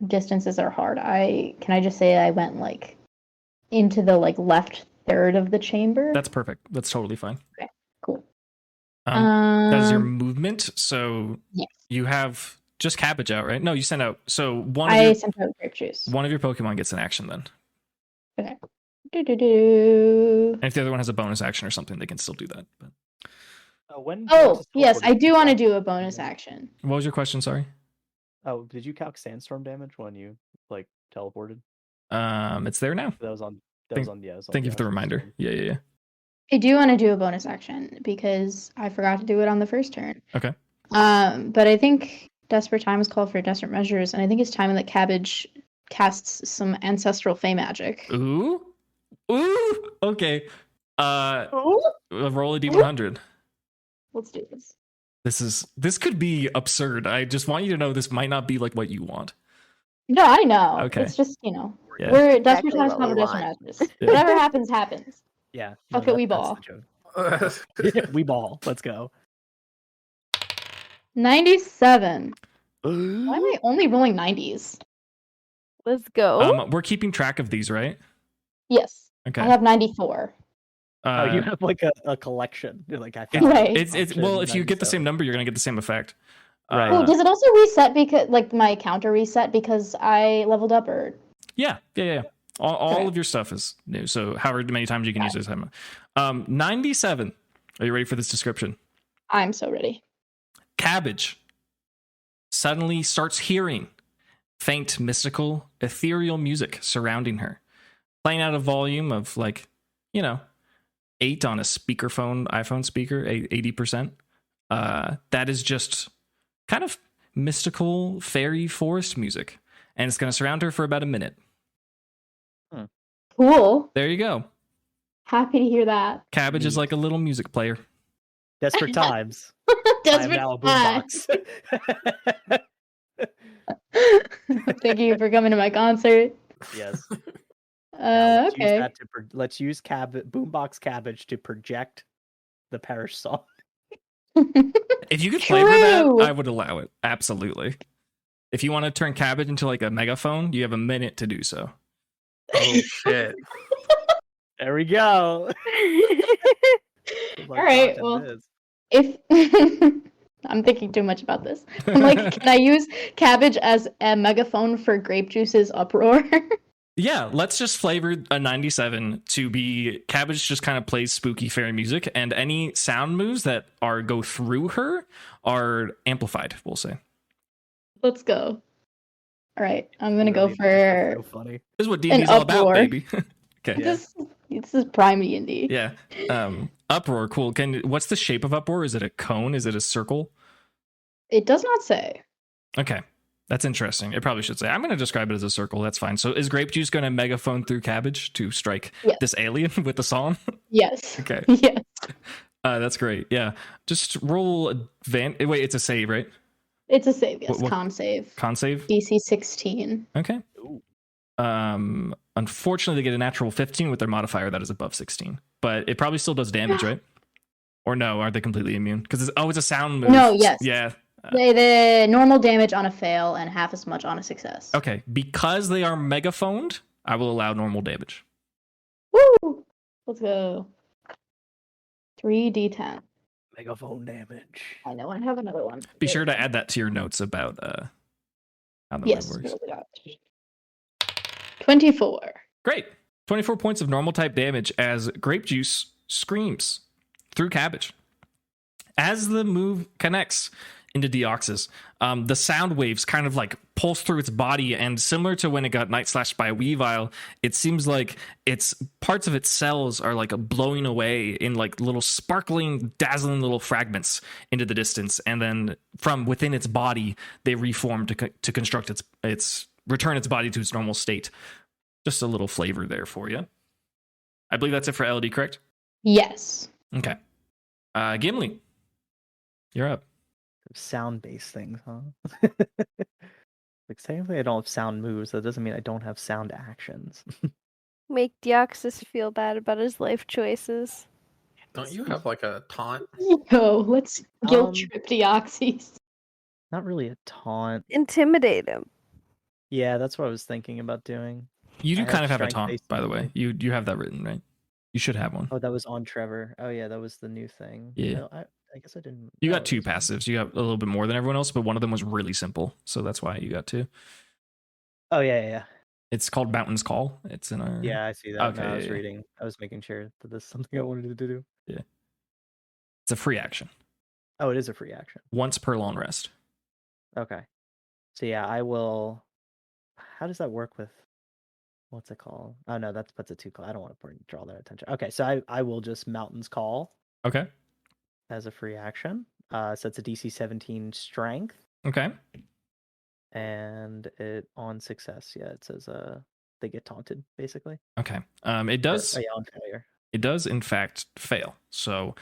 distances are hard, can I just say I went into the left third of the chamber? That's perfect. That's totally fine. Okay, cool. That is your movement. So yes. You have just Cabbage out, right? No, you sent out. So I sent out Grape Juice. One of your Pokemon gets an action then. Okay. And if the other one has a bonus action or something, they can still do that. But yes, I do want to do a bonus action. What was your question? Sorry. Oh, did you calc sandstorm damage when you teleported? It's there now. That was on. Thank you for the reminder. Yeah. I do want to do a bonus action because I forgot to do it on the first turn. Okay. But I think Desperate Time is called for desperate measures, and I think it's time that Cabbage casts some ancestral fey magic. Ooh. Okay. Roll a D100. Let's do this. This could be absurd. I just want you to know this might not be what you want. No, I know. Okay. It's just Yeah. we're desperate times called for desperate measures. Yeah. Whatever happens. Yeah. Fuck it, we ball. We ball. Let's go. 97. Why am I only rolling 90s? Let's go. We're keeping track of these, right? Yes. Okay. I have 94. You have a collection. You're I found Right. It's well, if you get the same number, you're gonna get the same effect. Right. Oh, does it also reset because my counter reset because I leveled up or? Yeah. All of your stuff is new. So however many times you can use this time. 97. Are you ready for this description? I'm so ready. Cabbage suddenly starts hearing faint, mystical, ethereal music surrounding her, playing at a volume of 8 on a speakerphone, iPhone speaker, 80%. That is just kind of mystical fairy forest music, and it's going to surround her for about a minute. Cool. There you go. Happy to hear that. Cabbage is like a little music player. Desperate times. Desperate I'm now a times. boombox. Thank you for coming to my concert. Yes. Okay. Let's use boombox Cabbage to project the parish song. If you could flavor that, I would allow it. Absolutely. If you want to turn Cabbage into a megaphone, you have a minute to do so. Oh shit. There we go. All right, well, if I'm thinking too much about this, I'm like, can I use cabbage as a megaphone for Grape Juice's uproar? Yeah, let's just flavor a 97 to be Cabbage just kind of plays spooky fairy music, and any sound moves that go through her are amplified, we'll say. Let's go. All right, I'm gonna go That's for so funny. This is what D&D's all about, uproar. baby. Okay. Yeah. This is prime D&D. Yeah. Uproar, cool. What's the shape of uproar? Is it a cone? Is it a circle? It does not say. Okay. That's interesting. It probably should say. I'm going to describe it as a circle. That's fine. So is Grape Juice going to megaphone through Cabbage to strike Yes. this alien with the song? Yes. Okay. Yes. That's great. Yeah. Just roll Wait, it's a save, right? It's a save. Yes. What- Con save. Con save? DC 16. Okay. Ooh. Unfortunately, they get a natural 15 with their modifier that is above 16. But it probably still does damage, right? Or no? Are they completely immune? Because it's a sound move. No, yes. Yeah. The normal damage on a fail and half as much on a success. Okay. Because they are megaphoned, I will allow normal damage. Woo! Let's go. 3d10. Megaphone damage. I know I have another one. Be sure to add that to your notes about how the Yes. move works. 24. Great. 24 points of normal type damage as Grape Juice screams through Cabbage. As the move connects into Deoxys, the sound waves kind of like pulse through its body, and similar to when it got night slashed by a Weavile, it seems like its parts of its cells are like blowing away in like little sparkling, dazzling little fragments into the distance, and then from within its body, they reform to construct its return its body to its normal state. Just a little flavor there for you. I believe that's it for LD, correct? Yes. Okay. Gimli, you're up. Sound-based things, huh? Like, technically I don't have sound moves. That doesn't mean I don't have sound actions. Make Deoxys feel bad about his life choices. Don't you have like a taunt? Yo, let's guilt Um, trip Deoxys. Not really a taunt. Intimidate him. Yeah, that's what I was thinking about doing. You do I kind have of have a taunt, strength-based by the way. You have that written, right? You should have one. Oh, that was on Trevor. Oh yeah, that was the new thing. Yeah. No, I guess I didn't. You oh, got two it was- passives. You got a little bit more than everyone else, but one of them was really simple, so that's why you got two. Oh yeah. It's called Mountain's Call. It's in our Yeah, I see that. Okay, No, I was yeah. reading. I was making sure that this is something I wanted to do. It's a free action. Oh, it is a free action. Once per long rest. Okay. So yeah, I will. How does that work with? What's it called? Oh no, that puts it too close. I don't want to draw their attention. Okay, so I will just Mountain's Call Okay. as a free action. So it's a DC 17 Strength, Okay. and it on success. Yeah, it says they get taunted basically. Okay. It does. Oh, yeah, on failure. It does in fact fail. So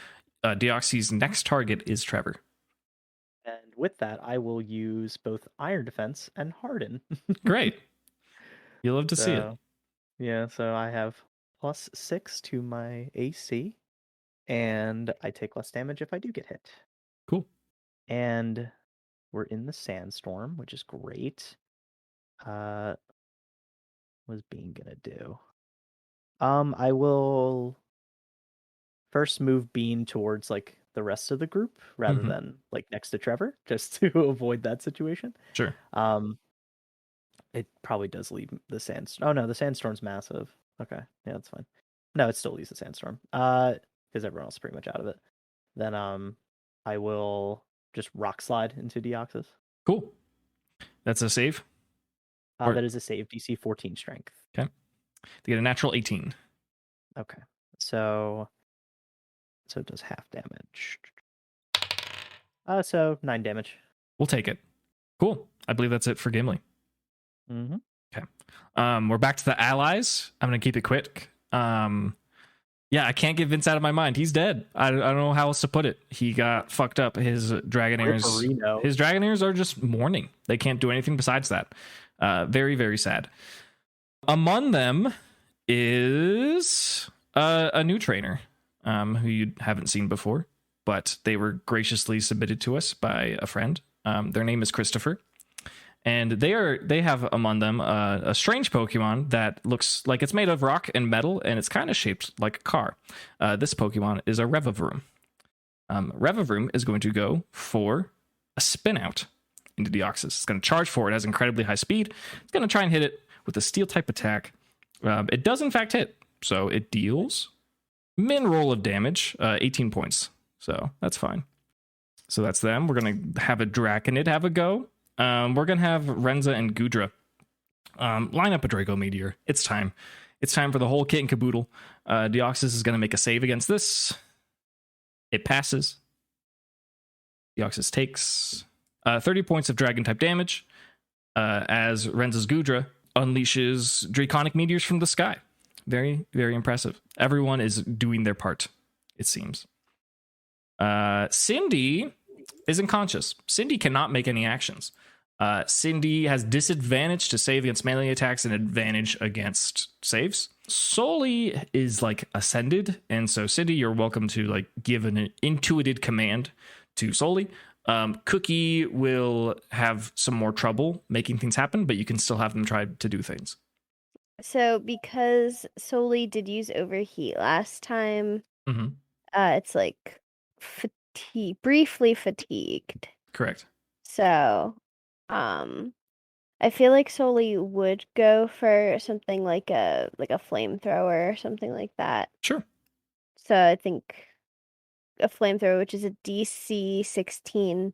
Deoxy's next target is Trevor. And with that, I will use both Iron Defense and Harden. Great. You love to see it. So, yeah, so I have +6 to my AC, and I take less damage if I do get hit. Cool. And we're in the sandstorm, which is great. What's Bean gonna do? I will first move Bean towards like the rest of the group rather Mhm. than like next to Trevor, just to avoid that situation. Sure. It probably does leave the sandstorm. Oh no, the sandstorm's massive. Okay, yeah, that's fine. No, it still leaves the sandstorm. Because everyone else is pretty much out of it. Then I will just rock slide into Deoxys. Cool. That's a save. Or- That is a save, DC 14 Strength. They get a natural 18. Okay, so it does half damage. So 9 damage. We'll take it. Cool. I believe that's it for Gimli. Mm-hmm. We're back to the allies. I'm gonna keep it quick. Yeah, I can't get Vince out of my mind. He's dead. I don't know how else to put it. He got fucked up. His Dragonaires are just mourning. They can't do anything besides that. Very, very sad. Among them is a new trainer who you haven't seen before, but they were graciously submitted to us by a friend. Their name is Christopher, And they have among them a strange Pokemon that looks like it's made of rock and metal, and it's kind of shaped like a car. This Pokemon is a Revavroom. Revavroom is going to go for a spin out into Deoxys. It's going to charge forward. It has incredibly high speed. It's going to try and hit it with a steel type attack. It does in fact hit, so it deals min roll of damage, 18 points. So that's fine. So that's them. We're going to have a Draconid have a go. We're going to have Renza and Gudra line up a Draco Meteor. It's time. It's time for the whole kit and caboodle. Deoxys is going to make a save against this. It passes. Deoxys takes 30 points of Dragon-type damage as Renza's Gudra unleashes Draconic Meteors from the sky. Very, very impressive. Everyone is doing their part, it seems. Cindy is unconscious. Cindy cannot make any actions. Cindy has disadvantage to save against melee attacks and advantage against saves. Sully is like ascended, and so Cindy, you're welcome to like give an intuited command to Sully. Cookie will have some more trouble making things happen, but you can still have them try to do things. So because Sully did use overheat last time, it's like briefly fatigued. Correct. So, I feel like Sully would go for something like a flamethrower or something like that. Sure. So I think a flamethrower, which is a DC 16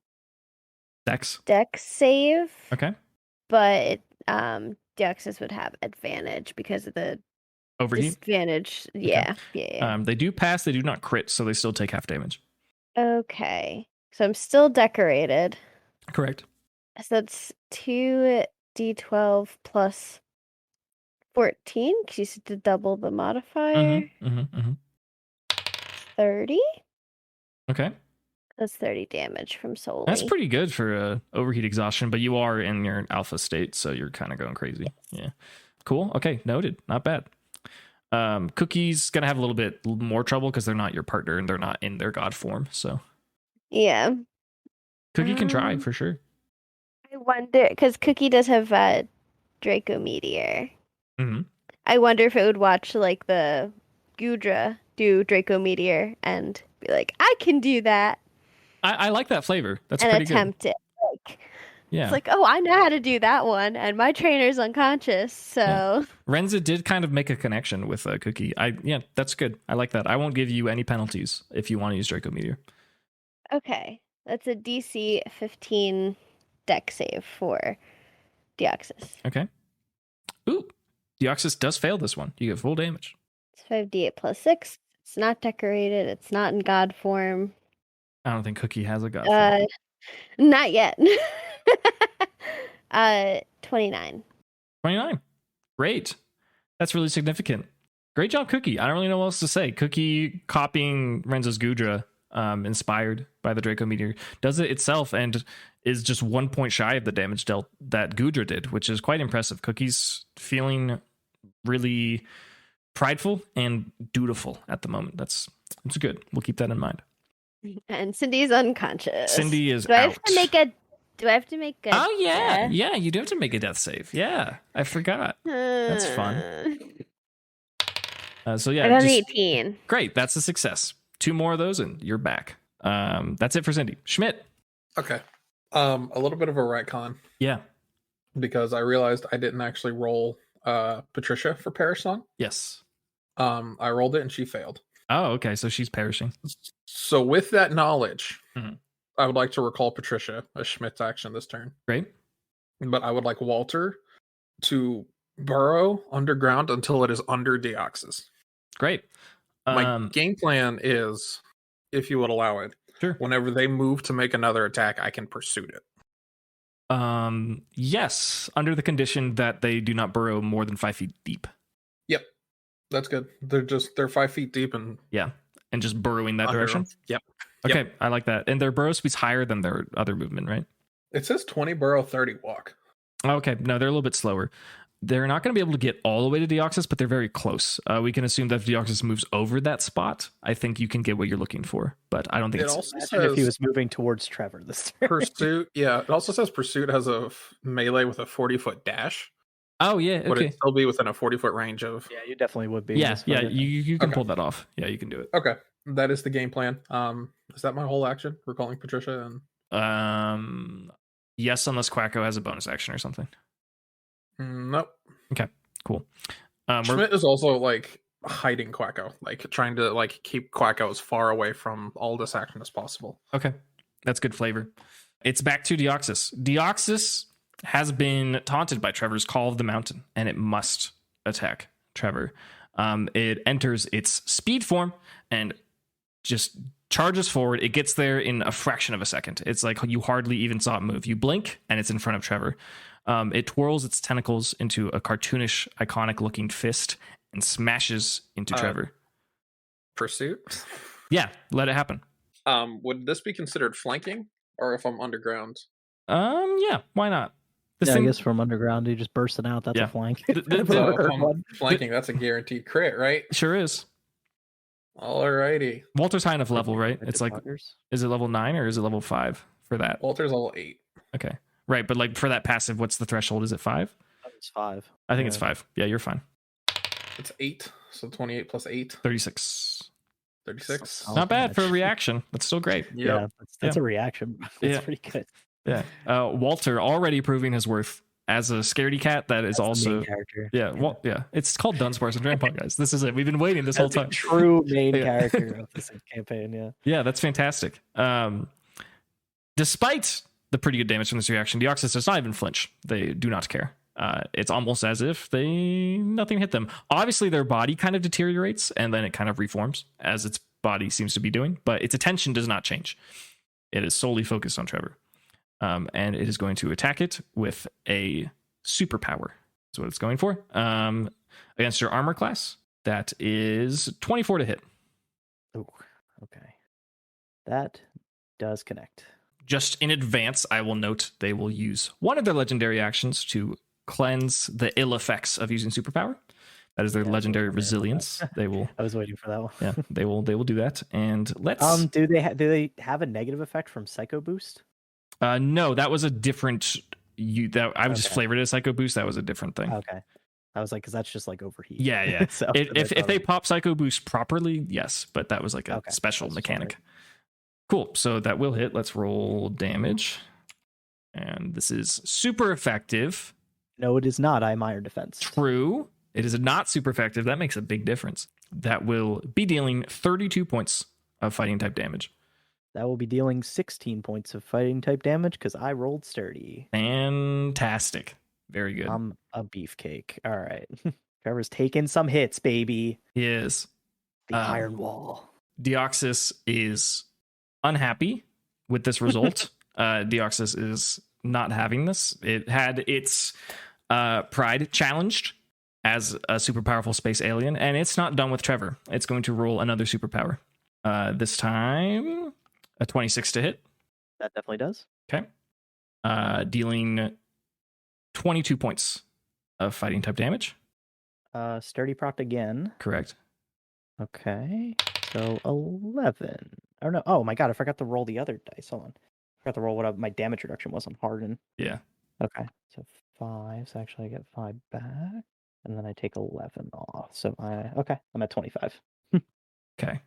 Dex save. Okay. But Deoxys would have advantage because of the Overheat. disadvantage. Yeah. They do pass. They do not crit, so they still take half damage. Okay. So I'm still decorated. Correct. So that's 2d12 plus 14, because you said to double the modifier. 30? Okay. That's 30 damage from Sully. That's pretty good for overheat exhaustion, but you are in your alpha state, so you're kind of going crazy. Yeah. Cool. Okay. Noted. Not bad. Cookie's going to have a little bit more trouble because they're not your partner and they're not in their god form, so. Yeah. Cookie can try for sure. I wonder, because Cookie does have Draco Meteor. I wonder if it would watch like the Gudra do Draco Meteor and be like, I can do that. I like that flavor. That's and pretty attempt good. It. Like, yeah. It's like, oh, I know how to do that one, and my trainer's unconscious, so. Yeah. Renza did kind of make a connection with Cookie. Yeah, that's good. I like that. I won't give you any penalties if you want to use Draco Meteor. Okay. That's a DC 15 deck save for Deoxys. Okay. Ooh. Deoxys does fail this one. You get full damage. It's 5d8 plus 6. It's not decorated. It's not in god form. I don't think Cookie has a god form. Not yet. 29. 29. Great. That's really significant. Great job, Cookie. I don't really know what else to say. Cookie copying Renza's Gudra, inspired by the Draco Meteor, does it itself and is just 1 point shy of the damage dealt that Gudra did, which is quite impressive. Cookie's feeling really prideful and dutiful at the moment. That's good. We'll keep that in mind. And Cindy's unconscious. Cindy is Do I out. have to make a a Oh yeah. death? Yeah, you do have to make a death save. Yeah. I forgot. That's fun. So yeah. I got an 18. Great. That's a success. 2 more of those and you're back. That's it for Cindy. Schmidt. Okay. A little bit of a retcon. Yeah. Because I realized I didn't actually roll Patricia for Perish Song. Yes. I rolled it and she failed. Oh, okay. So she's perishing. So with that knowledge, I would like to recall Patricia as Schmidt's action this turn. Great. But I would like Walter to burrow underground until it is under Deoxys. Great. My game plan is, if you would allow it, sure. Whenever they move to make another attack, I can pursue it. Yes, under the condition that they do not burrow more than 5 feet deep. Yep. That's good. They're 5 feet deep and and just burrowing that direction. Yep. Okay, Yep. I like that. And their burrow speed's higher than their other movement, right? It says 20 burrow, 30 walk. Okay, no, they're a little bit slower. they're not going to be able to get all the way to Deoxys, but they're very close. We can assume that if Deoxys moves over that spot, I think you can get what you're looking for. But I don't think It it's... also Imagine if he says was moving towards Trevor this turn. Pursuit. Yeah, it also says Pursuit has a melee with a 40-foot dash. Oh, yeah, Would okay. it still be within a 40-foot range of? Yeah, you definitely would be. Yeah, This one. you can Okay. pull that off. Yeah, you can do it. Okay, that is the game plan. Is that my whole action? We're calling Patricia and Yes, unless Quacko has a bonus action or something. nope. Cool. Schmidt is also like hiding Quacko, like trying to like keep Quacko as far away from all this action as possible. Okay, that's good flavor. It's back to Deoxys. Deoxys has been taunted by Trevor's Call of the Mountain, and it must attack Trevor. It enters its speed form and just charges forward. It gets there in a fraction of a second. It's like you hardly even saw it move. You blink, and it's in front of Trevor. It twirls its tentacles into a cartoonish, iconic-looking fist and smashes into Trevor. Pursuit. Yeah, let it happen. Would this be considered flanking, or if I'm underground? Yeah, why not? This I thing, guess from underground, you just burst it out. That's Yeah. a flank. The- I've So never if heard I'm one. flanking, that's a guaranteed crit, right? sure is. Alrighty. Walter's high enough level, right? With It's the like, buggers. is it level 9 or is it level 5 for that? Walter's level 8. Okay. Right, but like for that passive, what's the threshold? Is it 5? It's 5. I think it's Yeah. 5. Yeah, you're fine. It's 8. So 28 plus 8, 36. 36. Oh, Not bad for a gosh. reaction. That's still great. Yep. Yeah, that's a reaction. It's Yeah. pretty good. Yeah. Walter already proving his worth as a scaredy cat. That is That's the also main character. yeah. Well, yeah. It's called Dunsparce Drampa, guys. This is it. We've been waiting this whole That's the time. true main Yeah. character of this campaign. Yeah. Yeah, that's fantastic. Despite the pretty good damage from this reaction, Deoxys does not even flinch. They do not care. It's almost as if nothing hit them. Obviously, their body kind of deteriorates and then it kind of reforms as its body seems to be doing, but its attention does not change. It is solely focused on Trevor. And it is going to attack it with a superpower. That's what it's going for. Against your armor class, that is 24 to hit. Oh, okay. That does connect. Just in advance, I will note they will use one of their legendary actions to cleanse the ill effects of using superpower. That is their Yeah, legendary I was resilience. They will, I was waiting for that one. yeah, they will do that. And let's. Do they have a negative effect from Psycho Boost? No, that was a different. I just Okay. flavored it as Psycho Boost. That was a different thing. Okay. I was like, because that's just like overheat. Yeah, yeah. So If they pop Psycho Boost properly, yes, but that was like a Okay, special that's mechanic. Cool. So that will hit. Let's roll damage. And this is super effective. No, it is not. I'm Iron Defense. True. It is not super effective. That makes a big difference. That will be dealing 32 points of fighting type damage. That will be dealing 16 points of fighting type damage because I rolled sturdy. Fantastic. Very good. I'm a beefcake. All right. Trevor's taking some hits, baby. He is. The Iron Wall. Deoxys is unhappy with this result. Deoxys is not having this. It had its pride challenged as a super powerful space alien, and it's not done with Trevor. It's going to roll another superpower. This time, a 26 to hit. That definitely does. Okay. Dealing 22 points of fighting type damage. Sturdy proc again. Correct. Okay. So 11. Or no. Oh my god, I forgot to roll the other dice. Hold on. I forgot to roll what my damage reduction was on Harden. Yeah. Okay. So 5. So actually I get 5 back. And then I take 11 off. So I'm at 25. Okay.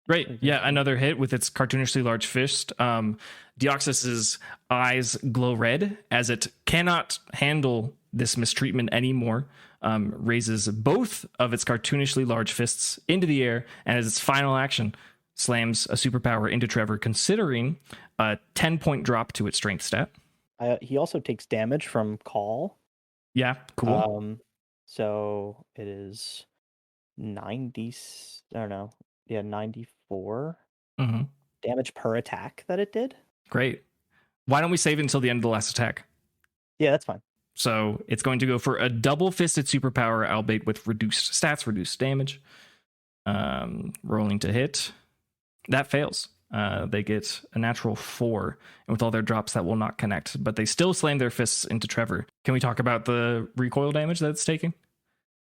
Great. Yeah, another hit with its cartoonishly large fist. Deoxys's eyes glow red as it cannot handle this mistreatment anymore. Raises both of its cartoonishly large fists into the air, and as its final action, slams a superpower into Trevor, considering a 10-point drop to its strength stat. He also takes damage from Call. Yeah, cool. So it is 90. I don't know. Yeah, 94 Mm-hmm. damage per attack that it did. Great. Why don't we save it until the end of the last attack? Yeah, that's fine. So it's going to go for a double-fisted superpower, albeit with reduced stats, reduced damage. Rolling to hit. That fails. They get a natural 4, and with all their drops, that will not connect. But they still slam their fists into Trevor. Can we talk about the recoil damage that it's taking?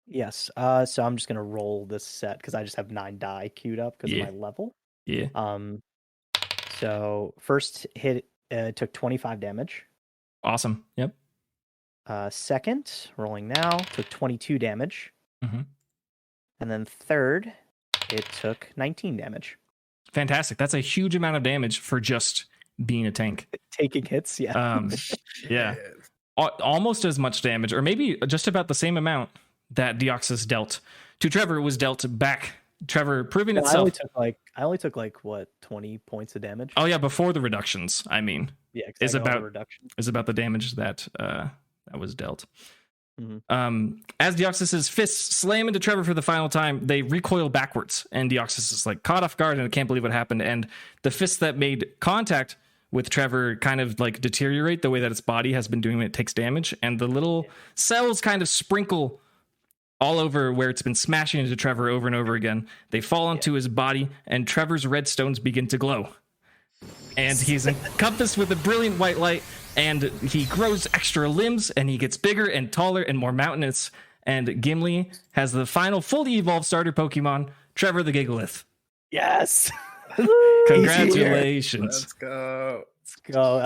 Yes. So I'm just gonna roll this set because I just have 9 die queued up because of my level. Yeah. So first hit took 25 damage. Awesome. Yep. Second, rolling now, took 22 damage. Mm-hmm. And then third, it took 19 damage. Fantastic. That's a huge amount of damage for just being a tank. Taking hits, yeah. Yeah. Almost as much damage, or maybe just about the same amount that Deoxys dealt to Trevor was dealt back. Trevor proving itself. I only took like what, 20 points of damage? Oh yeah, before the reductions. I mean, yeah, is about the damage that that was dealt. Mm-hmm. As Deoxys's fists slam into Trevor for the final time, they recoil backwards, and Deoxys is like caught off guard, and I can't believe what happened. And the fists that made contact with Trevor kind of like deteriorate the way that its body has been doing when it takes damage, and the little cells kind of sprinkle all over where it's been smashing into Trevor over and over again. They fall onto his body, and Trevor's red stones begin to glow. And he's encompassed with a brilliant white light, and he grows extra limbs, and he gets bigger and taller and more mountainous. And Gimli has the final fully evolved starter Pokemon, Trevor the Gigalith. Yes! Congratulations. Let's go.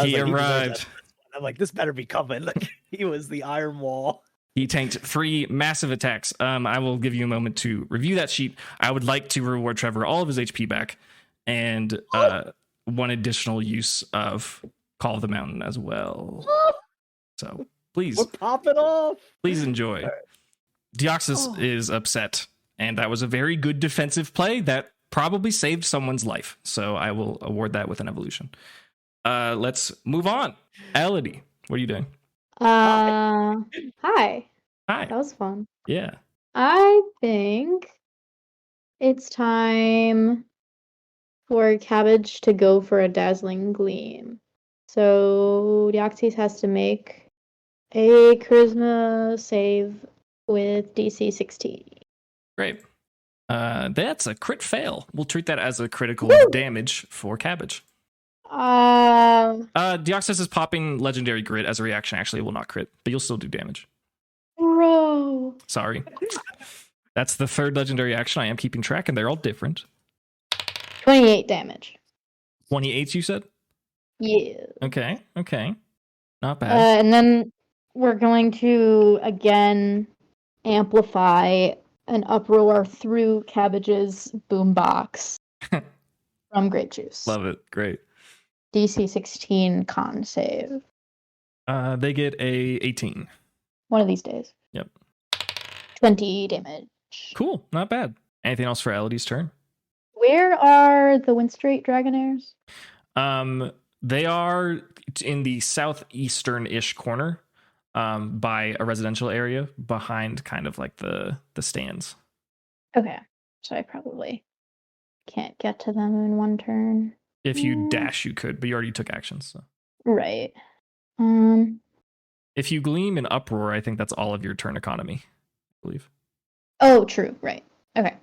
He arrived. I'm like, this better be coming. Like, he was the Iron Wall. He tanked 3 massive attacks. I will give you a moment to review that sheet. I would like to reward Trevor all of his HP back, and one additional use of Call of the Mountain as well. So please, we're popping off. Please enjoy. Right. Deoxys is upset, and that was a very good defensive play that probably saved someone's life. So I will award that with an evolution. Let's move on. Elodie, what are you doing? Hi. Hi. That was fun. Yeah. I think it's time for Cabbage to go for a dazzling gleam. So Deoxys has to make a charisma save with DC 16. Great. That's a crit fail. We'll treat that as a critical damage for Cabbage. Deoxys is popping Legendary Grit as a reaction. Actually, it will not crit, but you'll still do damage. Bro. Sorry. That's the third legendary action. I am keeping track, and they're all different. 28 damage. 28, you said? Yeah. Okay. Not bad. And then we're going to, again, amplify an uproar through Cabbage's boombox from Grape Juice. Love it. Great. DC 16 con save. They get a 18. One of these days. Yep. 20 damage. Cool. Not bad. Anything else for Elodie's turn? Where are the Windstreet Dragonairs? They are in the southeastern-ish corner, by a residential area behind kind of like the stands. Okay. So I probably can't get to them in one turn. If you dash, you could, but you already took actions. So. Right. If you gleam and uproar, I think that's all of your turn economy, I believe. Oh, true. Right. Okay.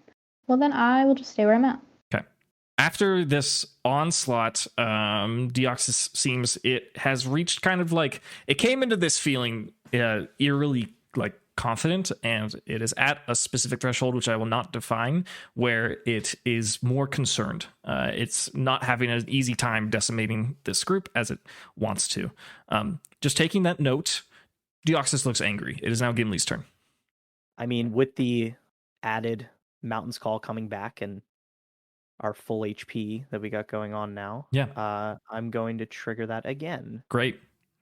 Well, then I will just stay where I'm at. Okay. After this onslaught, Deoxys seems it has reached kind of like, it came into this feeling eerily like confident, and it is at a specific threshold, which I will not define, where it is more concerned. It's not having an easy time decimating this group as it wants to. Just taking that note, Deoxys looks angry. It is now Gimli's turn. I mean, with the added Mountain's Call coming back and our full HP that we got going on now, I'm going to trigger that again. Great.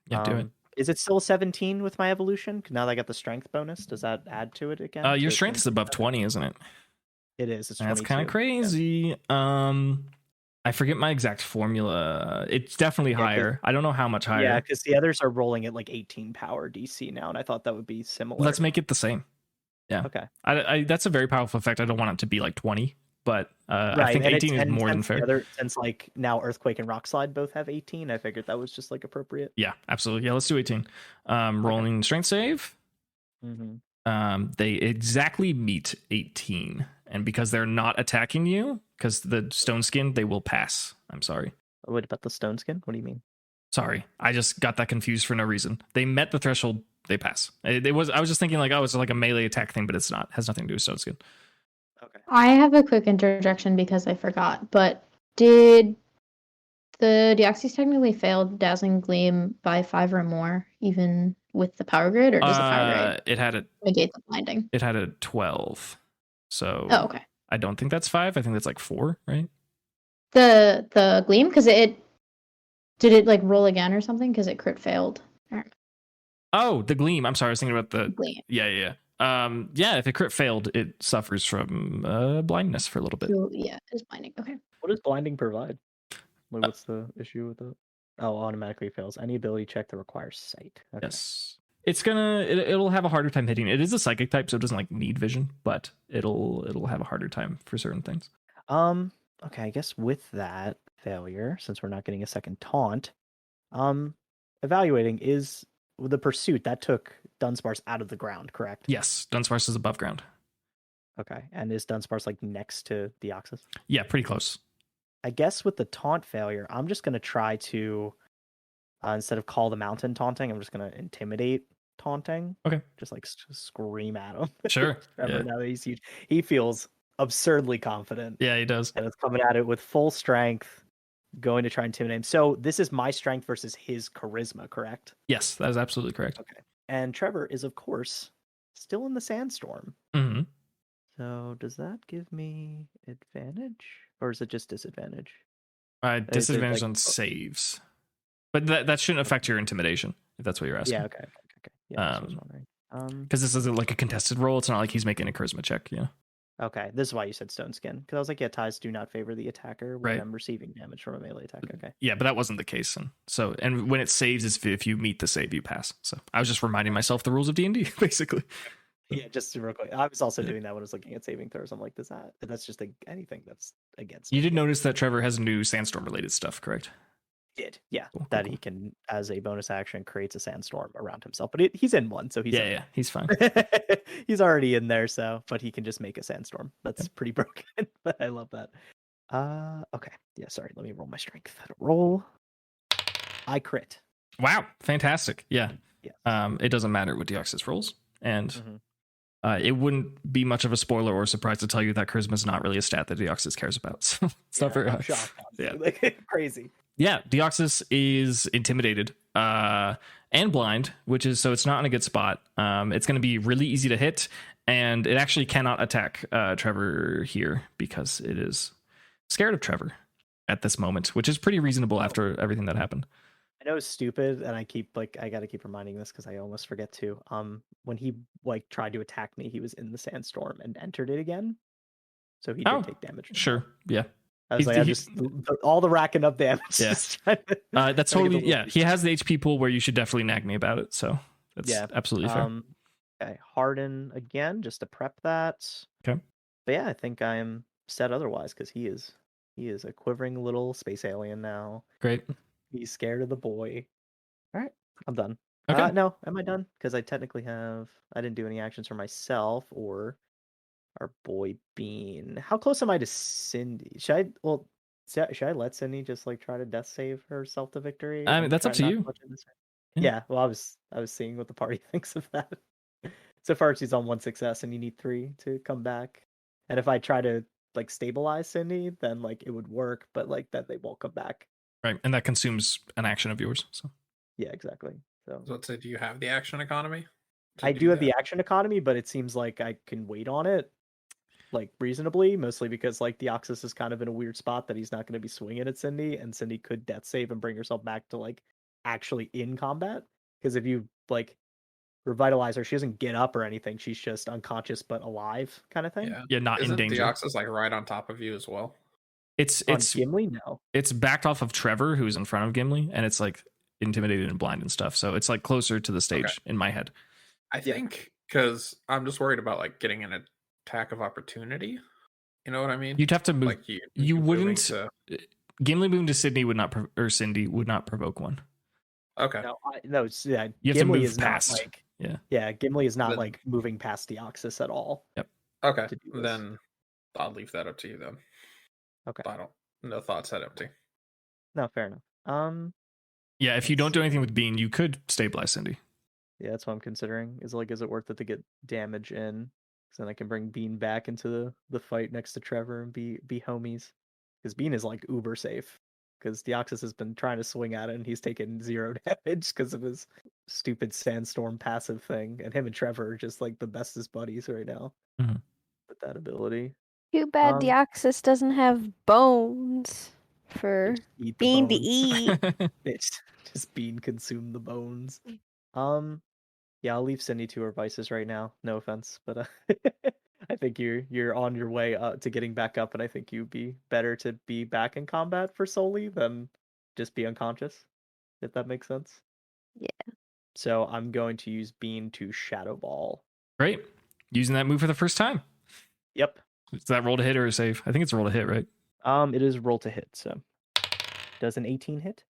Yeah, do it. Is it still 17 with my evolution? Now that I got the strength bonus, does that add to it again? Your strength is above 20, isn't it? It is. It's That's kind of crazy. Yeah. I forget my exact formula. It's definitely higher. I don't know how much higher. Yeah, because the others are rolling at like 18 power DC now, and I thought that would be similar. Let's make it the same. Yeah. Okay. I that's a very powerful effect. I don't want it to be like 20, but I think 18 is more than fair. Since like now Earthquake and Rock Slide both have 18, I figured that was just like appropriate. Yeah, absolutely. Yeah, let's do 18. Rolling strength save. Mm-hmm. They exactly meet 18, And because they're not attacking you, because the stone skin, they will pass. I'm sorry. What about the stone skin? What do you mean? Sorry, I just got that confused for no reason. They met the threshold, they pass. I was just thinking like, oh, it's like a melee attack thing, but it's not. It has nothing to do with stone skin. Okay. I have a quick interjection because I forgot, but did the Deoxys technically fail Dazzling Gleam by 5 or more, even with the power grid, or does the power grid negate the blinding? It had a 12. So Oh, okay. I don't think that's 5. I think that's like 4, right? The Gleam, because did it like roll again or something? Because it crit failed. Oh, the Gleam. I'm sorry, I was thinking about the Gleam. Yeah. If it crit failed, it suffers from blindness for a little bit. So, yeah, it's blinding. Okay. What does blinding provide? What's the issue with it? Oh, automatically fails any ability check that requires sight. Okay. Yes. It'll have a harder time hitting. It is a psychic type, so it doesn't like need vision, but it'll have a harder time for certain things. Okay, I guess with that failure, since we're not getting a second taunt, evaluating is the pursuit that took Dunsparce out of the ground, correct? Yes, Dunsparce is above ground. Okay, and is Dunsparce like next to Deoxys? Yeah, pretty close. I guess with the taunt failure, I'm just gonna try to instead of call the mountain taunting, I'm just gonna intimidate taunting. Okay, just like scream at him. Sure. Yeah. Now that he's huge, he feels absurdly confident. Yeah, he does, and it's coming at it with full strength, going to try and intimidate him. So this is my strength versus his charisma, correct? Yes, that is absolutely correct. Okay, and Trevor is of course still in the sandstorm. Mm-hmm. So does that give me advantage, or is it just disadvantage? Disadvantage on saves, but that shouldn't affect your intimidation if that's what you're asking. Yeah. Okay. Yeah, that's what I was wondering. Because this isn't like a contested roll. It's not like he's making a charisma check. Yeah. Okay, this is why you said stone skin, because I was like, yeah, ties do not favor the attacker when Right. I'm receiving damage from a melee attack. Okay. Yeah, but that wasn't the case, and when it saves, is if you meet the save, you pass. So I was just reminding myself the rules of D&D, basically. Yeah, just real quick. I was also doing that when I was looking at saving throws. I'm like, that's just anything that's against. You did notice that Trevor has new sandstorm related stuff, correct? Yeah, Cool. He can, as a bonus action, creates a sandstorm around himself. But he's in one, so he's he's fine. He's already in there, but he can just make a sandstorm. That's pretty broken, but I love that. Okay, yeah. Sorry, let me roll my strength. Roll. I crit. Wow, fantastic. Yeah. Yes. It doesn't matter what Deoxys rolls, and Mm-hmm. it wouldn't be much of a spoiler or surprise to tell you that charisma is not really a stat that Deoxys cares about. So it's not very high. Shocked, Yeah. like, crazy. Yeah, Deoxys is intimidated and blind, which is so it's not in a good spot. It's going to be really easy to hit, and it actually cannot attack Trevor here because it is scared of Trevor at this moment, which is pretty reasonable after everything that happened. I know it's stupid, and I got to keep reminding this because I almost forget to. When he tried to attack me, he was in the sandstorm and entered it again, so he did take damage. Sure, yeah. I was all the racking up damage. Yeah. That's totally He has the HP pool where you should definitely nag me about it. So that's absolutely fair. Okay, harden again just to prep that. Okay. But yeah, I think I'm set otherwise because he is a quivering little space alien now. Great. He's scared of the boy. All right, I'm done. Okay. No, am I done? Because I technically I didn't do any actions for myself or our boy Bean. How close am I to Cindy? Should I let Cindy just try to death save herself to victory? I mean, that's up to you. Yeah. Well, I was seeing what the party thinks of that. So far, she's on 1 success, and you need 3 to come back. And if I try to stabilize Cindy, then it would work, but then they won't come back. Right, and that consumes an action of yours. So yeah, exactly. So let's say, do you have the action economy? I do have the action economy, but it seems like I can wait on it reasonably, mostly because Deoxys is kind of in a weird spot that he's not going to be swinging at Cindy, and Cindy could death save and bring herself back to actually in combat. Because if you revitalize her, she doesn't get up or anything; she's just unconscious but alive, kind of thing. Yeah, not in danger. Deoxys right on top of you as well? It's Gimli. No, it's backed off of Trevor, who's in front of Gimli, and it's intimidated and blind and stuff. So it's closer to the stage in my head. I think because I'm just worried about getting an attack of opportunity. You know what I mean? You'd have to move. You wouldn't. Gimli moving to Sydney would not, or Cindy would not provoke one. Okay. No. Yeah. You have Gimli to move is past. Not yeah. Gimli is not moving past Deoxys at all. Yep. Okay. Then I'll leave that up to you then. Okay. I don't. No thoughts that empty. No, fair enough. Yeah, if you don't do anything with Bean, you could stabilize Cindy. Yeah, that's what I'm considering. Is it worth it to get damage in? So then I can bring Bean back into the fight next to Trevor and be homies. Because Bean is like uber safe. Because Deoxys has been trying to swing at it and he's taken 0 damage because of his stupid sandstorm passive thing. And him and Trevor are just like the bestest buddies right now with that ability. Too bad Deoxys doesn't have bones for Bean to eat. It's just Bean consume the bones. Yeah, I'll leave Cindy to her vices right now. No offense, but I think you're on your way to getting back up, and I think you'd be better to be back in combat for Soli than just be unconscious, if that makes sense. Yeah. So I'm going to use Bean to Shadow Ball. Great. Using that move for the first time. Yep. Is that roll to hit or a save? I think it's a roll to hit, right? It is roll to hit, so does an 18 hit?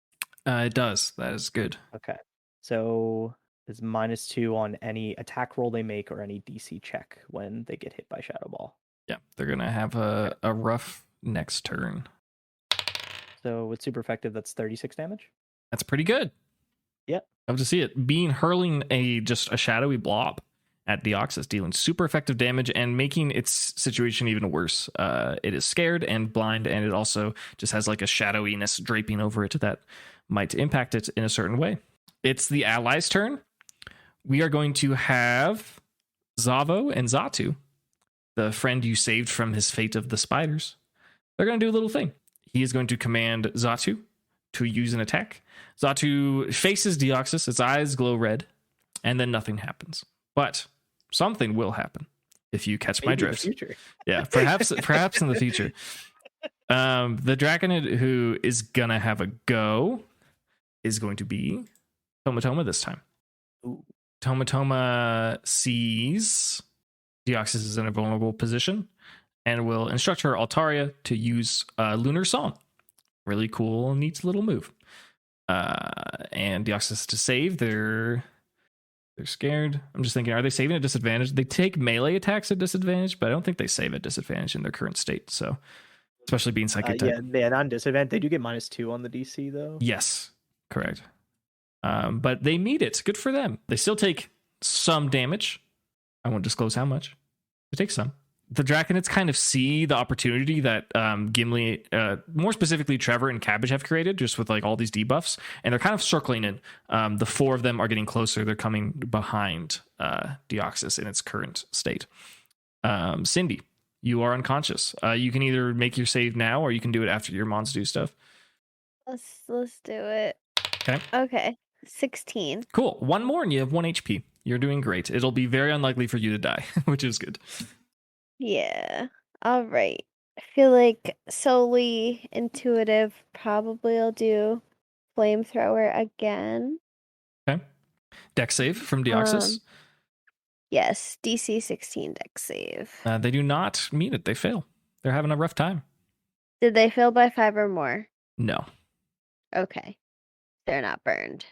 It does. That is good. Okay. So it's -2 on any attack roll they make or any DC check when they get hit by Shadow Ball. Yeah, they're gonna have a rough next turn. So with super effective, that's 36 damage. That's pretty good. Yep. Love to see it. Bean hurling just a shadowy blob at Deoxys, dealing super effective damage and making its situation even worse. It is scared and blind, and it also just has like a shadowiness draping over it that might impact it in a certain way. It's the allies' turn. We are going to have Zavo and Zatu, the friend you saved from his fate of the spiders. They're going to do a little thing. He is going to command Zatu to use an attack. Zatu faces Deoxys, its eyes glow red, and then nothing happens. But something will happen if you catch my drift. Yeah, perhaps in the future. The Draconid who is going to have a go is going to be Tomatoma this time. Ooh. Tomatoma sees Deoxys is in a vulnerable position and will instruct her Altaria to use Lunar Song. Really cool, neat little move. And Deoxys to save. They're scared. I'm just thinking, are they saving at disadvantage? They take melee attacks at disadvantage, but I don't think they save at disadvantage in their current state. So, especially being psychic type. Yeah, not disadvantage. They do get -2 on the DC though. Yes, correct. But they meet it. Good for them. They still take some damage. I won't disclose how much. They take some. The Draconids kind of see the opportunity that Gimli, more specifically Trevor and Cabbage have created, just with like all these debuffs, and they're kind of circling in. The 4 of them are getting closer. They're coming behind Deoxys in its current state. Cindy, you are unconscious. You can either make your save now, or you can do it after your mons do stuff. Let's do it. Okay. 16. Cool. 1 more, and you have 1 HP. You're doing great. It'll be very unlikely for you to die, which is good. Yeah. All right. I feel like solely intuitive. Probably I'll do flamethrower again. Okay. Dex save from Deoxys. Yes, DC 16 dex save. They do not meet it. They fail. They're having a rough time. Did they fail by 5 or more? No. Okay. They're not burned.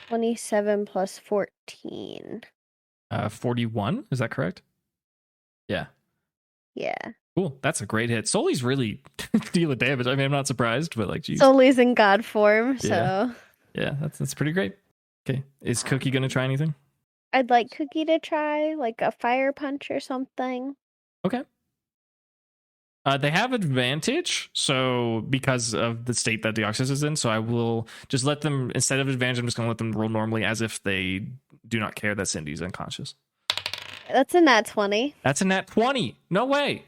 27 plus 14. 41. Is that correct? Yeah. Yeah. Cool. That's a great hit. Soli's really dealing damage. I mean, I'm not surprised, but like, geez. Soli's in god form, so. Yeah, that's pretty great. Okay. Is Cookie going to try anything? I'd like Cookie to try like a fire punch or something. Okay. They have advantage, so because of the state that Deoxys is in, so I will just let them, instead of advantage, I'm just going to let them roll normally as if they do not care that Cindy's unconscious. That's a nat 20. That's a nat 20. No way.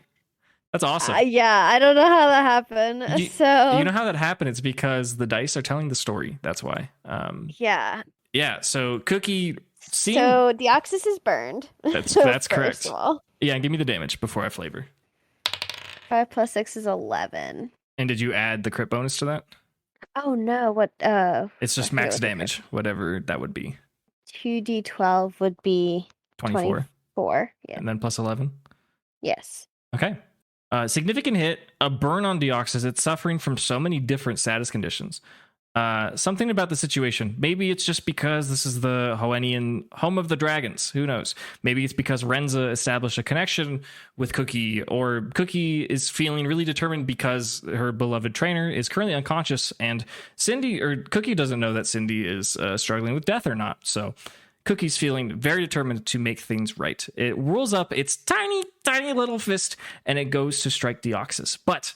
That's awesome. Yeah, I don't know how that happened. You know how that happened? It's because the dice are telling the story. That's why. Yeah. Yeah, so Cookie... So Deoxys is burned. That's correct. Yeah, and give me the damage before I flavor. 5 plus 6 is 11. And did you add the crit bonus to that? Oh no, what it's just max damage, whatever that would be. 2d12 would be 24. 4, yeah. And then plus 11? Yes. Okay. Significant hit, a burn on Deoxys. It's suffering from so many different status conditions. Something about the situation. Maybe it's just because this is the Hoennian home of the dragons. Who knows? Maybe it's because Renza established a connection with Cookie, or Cookie is feeling really determined because her beloved trainer is currently unconscious, and Cookie doesn't know that Cindy is struggling with death or not. So Cookie's feeling very determined to make things right. It whirls up its tiny, tiny little fist, and it goes to strike Deoxys. But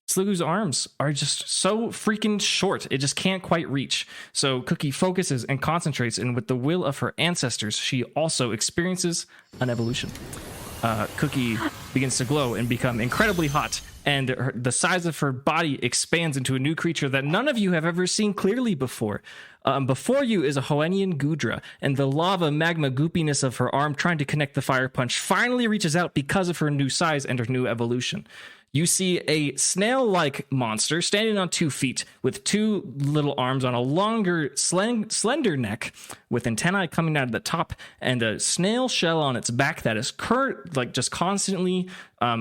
Sliggoo's arms are just so freaking short, it just can't quite reach. So Cookie focuses and concentrates, and with the will of her ancestors, she also experiences an evolution. Cookie begins to glow and become incredibly hot, and the size of her body expands into a new creature that none of you have ever seen clearly before. Before you is a Hoennian Gudra, and the lava magma goopiness of her arm trying to connect the fire punch finally reaches out because of her new size and her new evolution. You see a snail-like monster standing on 2 feet with 2 little arms on a longer, slender neck with antennae coming out of the top and a snail shell on its back that is just constantly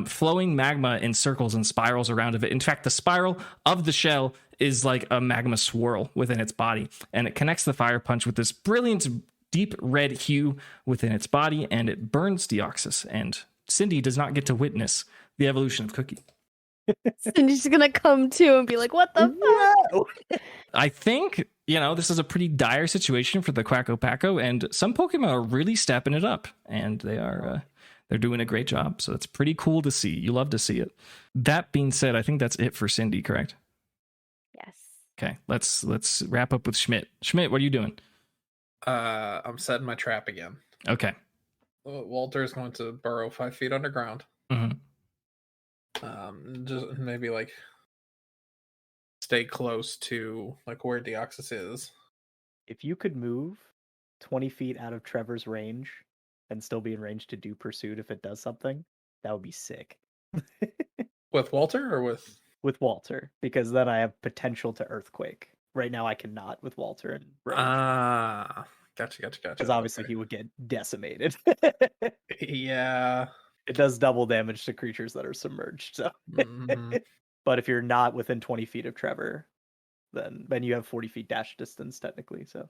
flowing magma in circles and spirals around of it. In fact, the spiral of the shell is like a magma swirl within its body, and it connects the fire punch with this brilliant, deep red hue within its body, and it burns Deoxys, and Cindy does not get to witness the evolution of Cookie. Cindy's gonna come to and be like, what the fuck? I think, this is a pretty dire situation for the Quacko Packo, and some Pokemon are really stepping it up, and they're doing a great job. So it's pretty cool to see. You love to see it. That being said, I think that's it for Cindy, correct? Yes. Okay, let's wrap up with Schmidt. Schmidt, what are you doing? I'm setting my trap again. Okay. Walter is going to burrow 5 feet underground. Mm-hmm. Just maybe stay close to where Deoxys is. If you could move 20 feet out of Trevor's range and still be in range to do pursuit if it does something, that would be sick. With Walter or with? With Walter, because then I have potential to earthquake. Right now I cannot with Walter and range. Gotcha. Because obviously he would get decimated. Yeah. It does double damage to creatures that are submerged. So, But if you're not within 20 feet of Trevor, then you have 40 feet dash distance technically. So,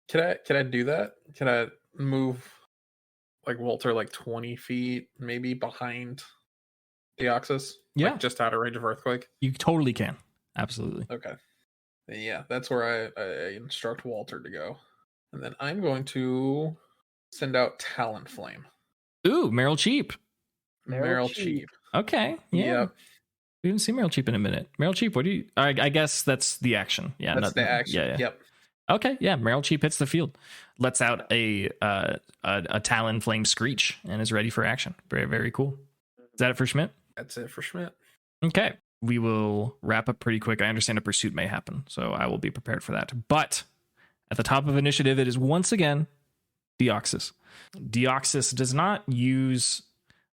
can I do that? Can I move Walter 20 feet maybe behind Deoxys? Yeah, just out of range of earthquake. You totally can. Absolutely. Okay. Yeah, that's where I instruct Walter to go, and then I'm going to send out Talonflame. Ooh, Meryl Cheap. Meryl Cheap. Okay. Yeah. Yep. We haven't seen Meryl Cheap in a minute. Meryl Cheap, what do you... I guess that's the action. Yeah. That's the action. Yeah. Yep. Okay. Yeah. Meryl Cheap hits the field, lets out a Talonflame screech, and is ready for action. Very, very cool. Is that it for Schmidt? That's it for Schmidt. Okay. We will wrap up pretty quick. I understand a pursuit may happen, so I will be prepared for that. But at the top of initiative, it is once again Deoxys. Deoxys does not use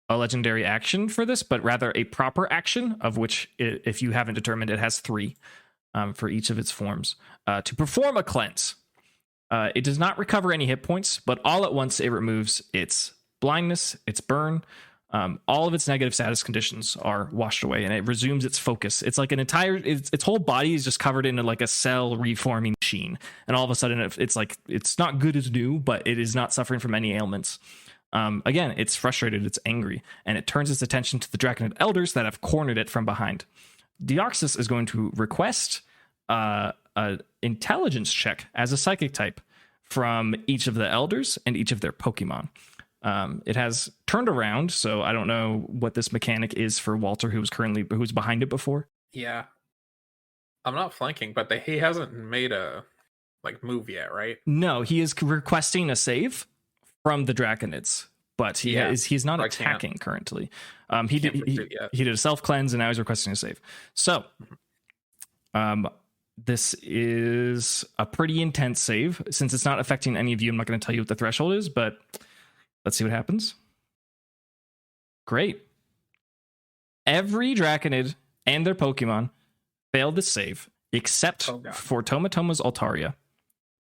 a legendary action for this, but rather a proper action, of which, if you haven't determined, it has 3 for each of its forms. To perform a cleanse. It does not recover any hit points, but all at once it removes its blindness, its burn. All of its negative status conditions are washed away, and it resumes its focus. It's like its whole body is just covered in a cell reforming machine, and all of a sudden it's not good as new, but it is not suffering from any ailments. Again, it's frustrated, it's angry, and it turns its attention to the Draconid elders that have cornered it from behind. Deoxys is going to request an intelligence check as a psychic type from each of the elders and each of their Pokemon. It has turned around, so I don't know what this mechanic is for Walter, who's behind it before. Yeah, I'm not flanking, but he hasn't made a move yet, right? No, he is requesting a save from the Draconids, but he's not attacking currently. He did a self cleanse, and now he's requesting a save. So, this is a pretty intense save. Since it's not affecting any of you, I'm not going to tell you what the threshold is, but let's see what happens. Great. Every Draconid and their Pokemon failed this save, except for Tomatoma's Altaria.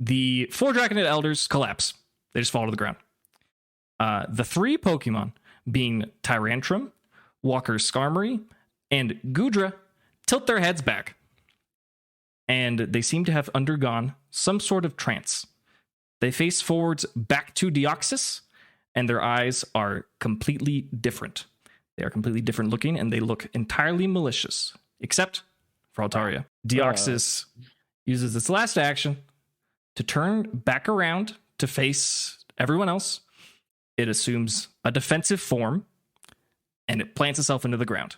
The 4 Draconid elders collapse. They just fall to the ground. The 3 Pokemon, being Tyrantrum, Walker Skarmory, and Gudra, tilt their heads back. and they seem to have undergone some sort of trance. They face forwards back to Deoxys, and their eyes are completely different. They are completely different looking, and they look entirely malicious, except for Altaria. Deoxys uses its last action to turn back around to face everyone else. It assumes a defensive form, and it plants itself into the ground.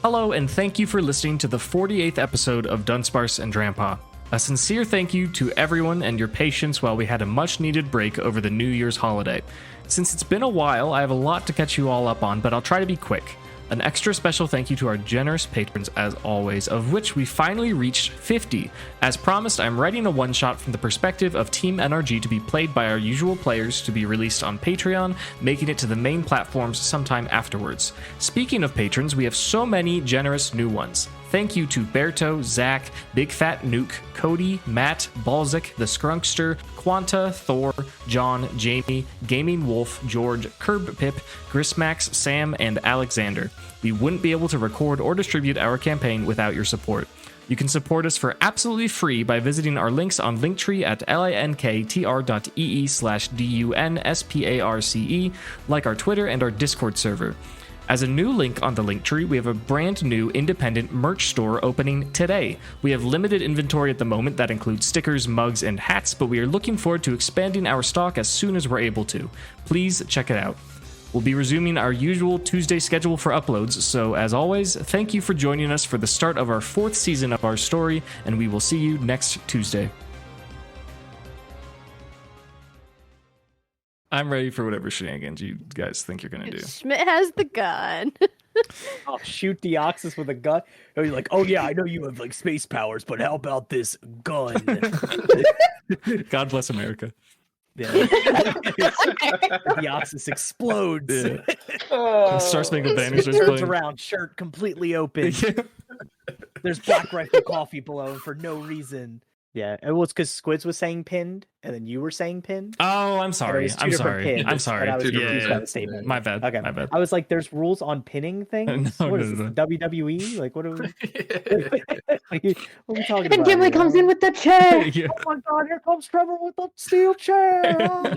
Hello, and thank you for listening to the 48th episode of Dunsparce and Drampa. A sincere thank you to everyone and your patience while we had a much-needed break over the New Year's holiday. Since it's been a while, I have a lot to catch you all up on, but I'll try to be quick. An extra special thank you to our generous patrons as always, of which we finally reached 50. As promised, I'm writing a one-shot from the perspective of Team NRG to be played by our usual players to be released on Patreon, making it to the main platforms sometime afterwards. Speaking of patrons, we have so many generous new ones. Thank you to Berto, Zach, Big Fat Nuke, Cody, Matt, Balzac, The Skrunkster, Quanta, Thor, John, Jamie, Gaming Wolf, George, Curb Pip, Grismax, Sam, and Alexander. We wouldn't be able to record or distribute our campaign without your support. You can support us for absolutely free by visiting our links on Linktree at linktr.ee/DUNSPARCE, like our Twitter and our Discord server. As a new link on the Linktree, we have a brand new independent merch store opening today. We have limited inventory at the moment that includes stickers, mugs, and hats, but we are looking forward to expanding our stock as soon as we're able to. Please check it out. We'll be resuming our usual Tuesday schedule for uploads, so as always, thank you for joining us for the start of our 4th season of our story, and we will see you next Tuesday. I'm ready for whatever shenanigans you guys think you're gonna do. Schmidt has the gun. I'll shoot Deoxys with a gun. And he's like, "Oh yeah, I know you have like space powers, but how about this gun?" God bless America. Yeah. Deoxys explodes. Yeah. Star Spangled Banner starts Turns playing. around, shirt completely open. There's Black Rifle coffee below him for no reason. Yeah, it was because Squids was saying pinned, and then you were saying pinned. Oh, I'm sorry. was two I'm different sorry. pins, I'm sorry. and I was Yeah, confused yeah, by the statement. My bad. Okay, My bad. I was like, "There's rules on pinning things. No, What is no, this, no. WWE? Like, what are we? what are we talking And about? Gimli here? comes in with the chair. Yeah. Oh my God! Here comes Trevor with the steel chair.